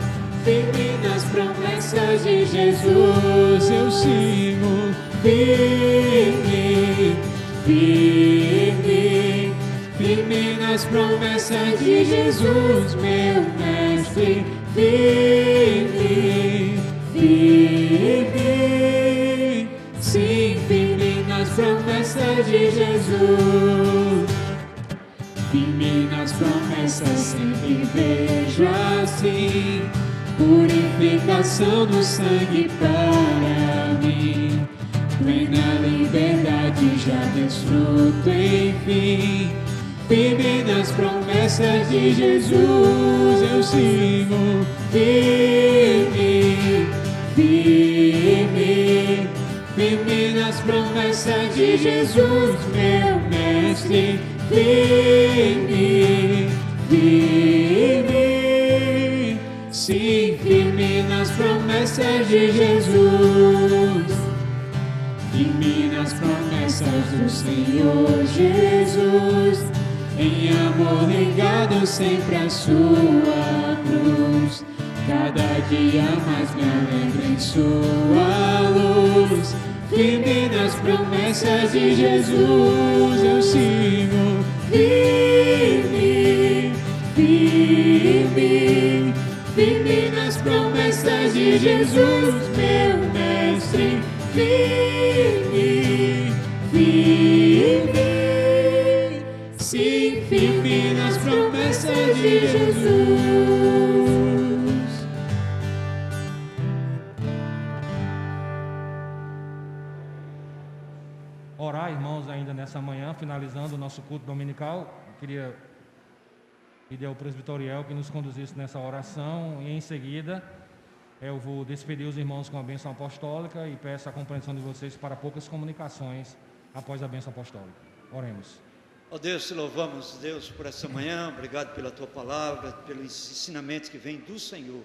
firme nas promessas de Jesus eu sigo. Firme, firme, firme nas promessas de Jesus, meu mestre. Firme, firme, sim, firme nas promessas de Jesus. Firme nas promessas sempre vejo assim, purificação do sangue para mim, plena liberdade já desfruto enfim. Firme nas promessas de Jesus eu sigo. Firme, firme, firme nas promessas de Jesus, meu mestre. Firme, firme, sim, firme nas promessas de Jesus. Firme nas promessas do Senhor Jesus, em amor ligado sempre à sua cruz. Cada dia mais me alegro em sua luz. Firme nas promessas de Jesus eu sigo. Firme, firme, firme nas promessas de de Jesus, meu mestre, firme, firme, sim, firme nas promessas de Jesus. Orar, irmãos, ainda nessa manhã, finalizando o nosso culto dominical. Eu queria pedir ao presbiterial que nos conduzisse nessa oração e em seguida eu vou despedir os irmãos com a bênção apostólica e peço a compreensão de vocês para poucas comunicações após a bênção apostólica. Oremos. Ó Deus, te louvamos, Deus, por essa manhã. Obrigado pela tua palavra, pelos ensinamentos que vêm do Senhor.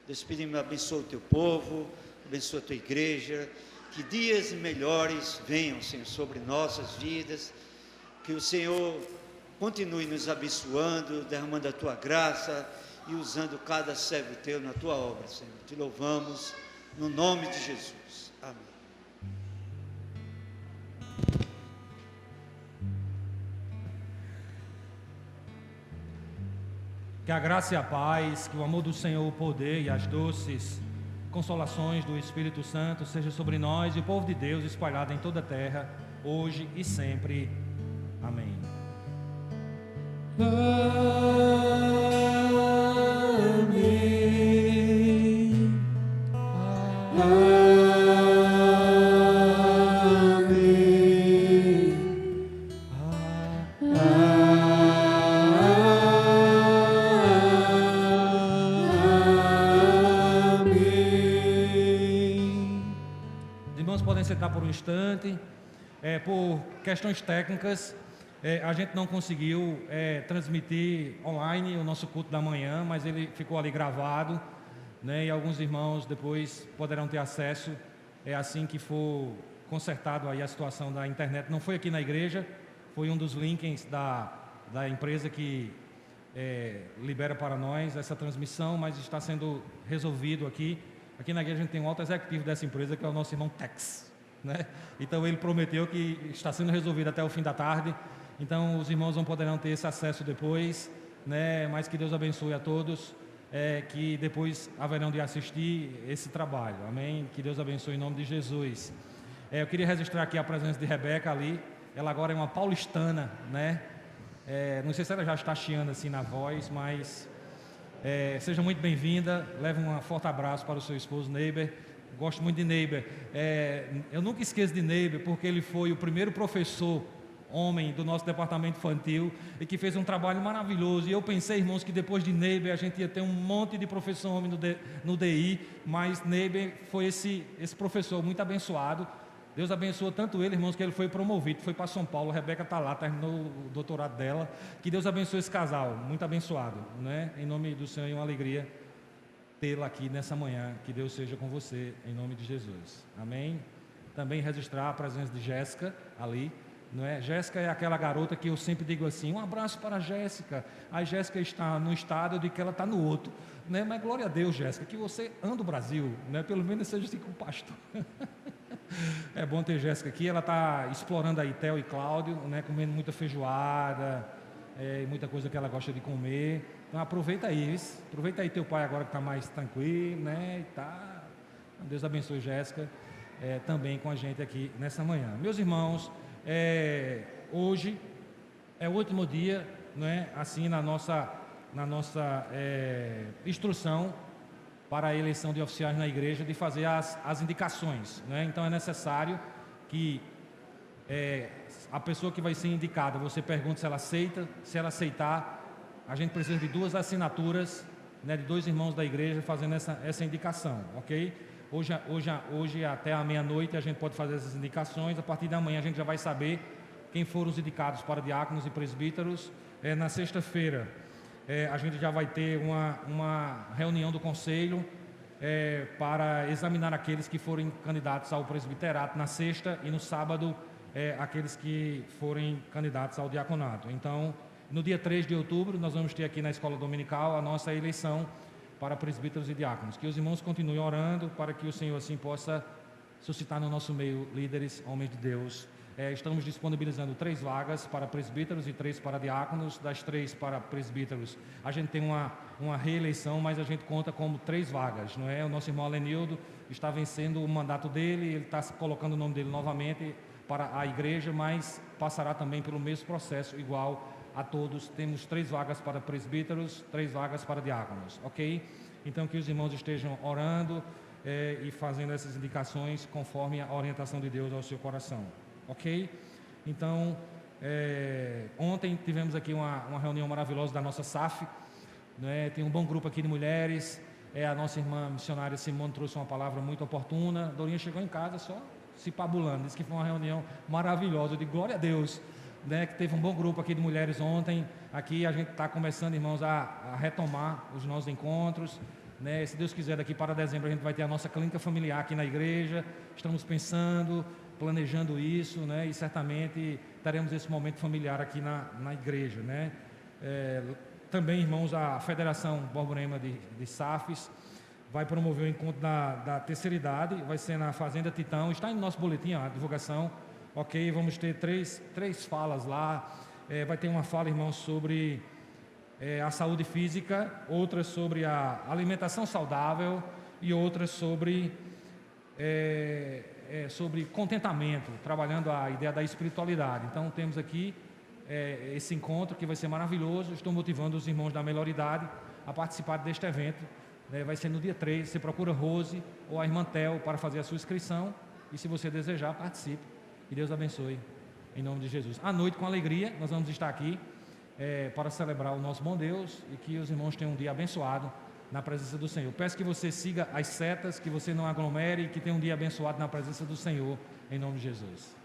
Deus, pedimos, abençoa o teu povo, abençoa a tua igreja. Que dias melhores venham, Senhor, sobre nossas vidas. Que o Senhor continue nos abençoando, derramando a tua graça e usando cada servo teu na tua obra, Senhor. Te louvamos no nome de Jesus. Amém. Que a graça e a paz, que o amor do Senhor, o poder e as doces consolações do Espírito Santo seja sobre nós e o povo de Deus espalhado em toda a terra, hoje e sempre. Amém. Amém. Sentar por um instante. Por questões técnicas, a gente não conseguiu transmitir online o nosso culto da manhã, mas ele ficou ali gravado, né? E alguns irmãos depois poderão ter acesso, assim que for consertado aí a situação da internet. Não foi aqui na igreja, foi um dos links da empresa que libera para nós essa transmissão, mas está sendo resolvido aqui. Aqui na igreja a gente tem um alto executivo dessa empresa, que é o nosso irmão Tex, né? Então ele prometeu que está sendo resolvido até o fim da tarde. Então os irmãos não poderão ter esse acesso depois, né? Mas que Deus abençoe a todos, que depois haverão de assistir esse trabalho. Amém? Que Deus abençoe em nome de Jesus. Eu queria registrar aqui a presença de Rebeca ali. Ela agora é uma paulistana, né? Não sei se ela já está chiando assim na voz, mas seja muito bem-vinda. Leve um forte abraço para o seu esposo Neiber. Gosto muito de Neiber. Eu nunca esqueço de Neiber, porque ele foi o primeiro professor homem do nosso departamento infantil e que fez um trabalho maravilhoso. E eu pensei, irmãos, que depois de Neiber a gente ia ter um monte de professor homem no DI, mas Neiber foi esse professor muito abençoado. Deus abençoou tanto ele, irmãos, que ele foi promovido, foi para São Paulo. A Rebeca está lá, terminou o doutorado dela. Que Deus abençoe esse casal, muito abençoado, né? Em nome do Senhor, é uma alegria tê-la aqui nessa manhã. Que Deus seja com você, em nome de Jesus. Amém? Também registrar a presença de Jéssica ali, não é? Jéssica é aquela garota que eu sempre digo assim: um abraço para a Jéssica. A Jéssica está num estado de que ela está no outro, né? Mas glória a Deus, Jéssica, que você anda o Brasil, né? Pelo menos seja assim com o pastor. É bom ter Jéssica aqui. Ela está explorando aí Theo e Cláudio, né? Comendo muita feijoada, muita coisa que ela gosta de comer. Então aproveita isso, aproveita aí teu pai agora que está mais tranquilo, né? E tá. Deus abençoe Jéssica também com a gente aqui nessa manhã. Meus irmãos, hoje é o último dia, né? Assim na nossa instrução para a eleição de oficiais na igreja, de fazer as indicações, né? Então é necessário que a pessoa que vai ser indicada, você pergunta se ela aceita. Se ela aceitar, a gente precisa de 2 assinaturas, né, de 2 irmãos da igreja fazendo essa indicação, ok? Hoje até a meia-noite a gente pode fazer essas indicações. A partir da manhã a gente já vai saber quem foram os indicados para diáconos e presbíteros. Na sexta-feira a gente já vai ter uma reunião do conselho para examinar aqueles que forem candidatos ao presbiterato na sexta, e no sábado aqueles que forem candidatos ao diaconato. Então, no dia 3 de outubro, nós vamos ter aqui na escola dominical a nossa eleição para presbíteros e diáconos. Que os irmãos continuem orando para que o Senhor assim possa suscitar no nosso meio líderes, homens de Deus, Estamos disponibilizando 3 vagas para presbíteros e 3 para diáconos. Das 3 para presbíteros, a gente tem uma reeleição, mas a gente conta como 3 vagas, não é? O nosso irmão Alenildo está vencendo o mandato dele, ele está colocando o nome dele novamente para a igreja, mas passará também pelo mesmo processo, igual a todos. Temos 3 vagas para presbíteros, 3 vagas para diáconos, ok? Então, que os irmãos estejam orando e fazendo essas indicações conforme a orientação de Deus ao seu coração. Ok? Então, ontem tivemos aqui uma reunião maravilhosa da nossa SAF, né? Tem um bom grupo aqui de mulheres. A nossa irmã missionária Simone trouxe uma palavra muito oportuna. Dorinha chegou em casa só se pabulando, disse que foi uma reunião maravilhosa. Eu digo, glória a Deus, né? Que teve um bom grupo aqui de mulheres ontem. Aqui a gente está começando, irmãos, a retomar os nossos encontros, né? Se Deus quiser, daqui para dezembro a gente vai ter a nossa clínica familiar aqui na igreja. Estamos planejando isso, né? E certamente teremos esse momento familiar aqui na igreja, né? Também, irmãos, a Federação Borborema de SAFs vai promover o encontro da terceira idade, vai ser na Fazenda Titão, está no nosso boletim a divulgação, ok? Vamos ter três falas lá. Vai ter uma fala, irmãos, sobre a saúde física, outra sobre a alimentação saudável e outra sobre contentamento, trabalhando a ideia da espiritualidade. Então temos aqui esse encontro que vai ser maravilhoso. Estou motivando os irmãos da melhor idade a participar deste evento, né? Vai ser no dia 3, você procura Rose ou a irmã Tel para fazer a sua inscrição, e se você desejar, participe, e Deus abençoe, em nome de Jesus. À noite, com alegria, nós vamos estar aqui para celebrar o nosso bom Deus, e que os irmãos tenham um dia abençoado na presença do Senhor. Peço que você siga as setas, que você não aglomere, e que tenha um dia abençoado na presença do Senhor, em nome de Jesus.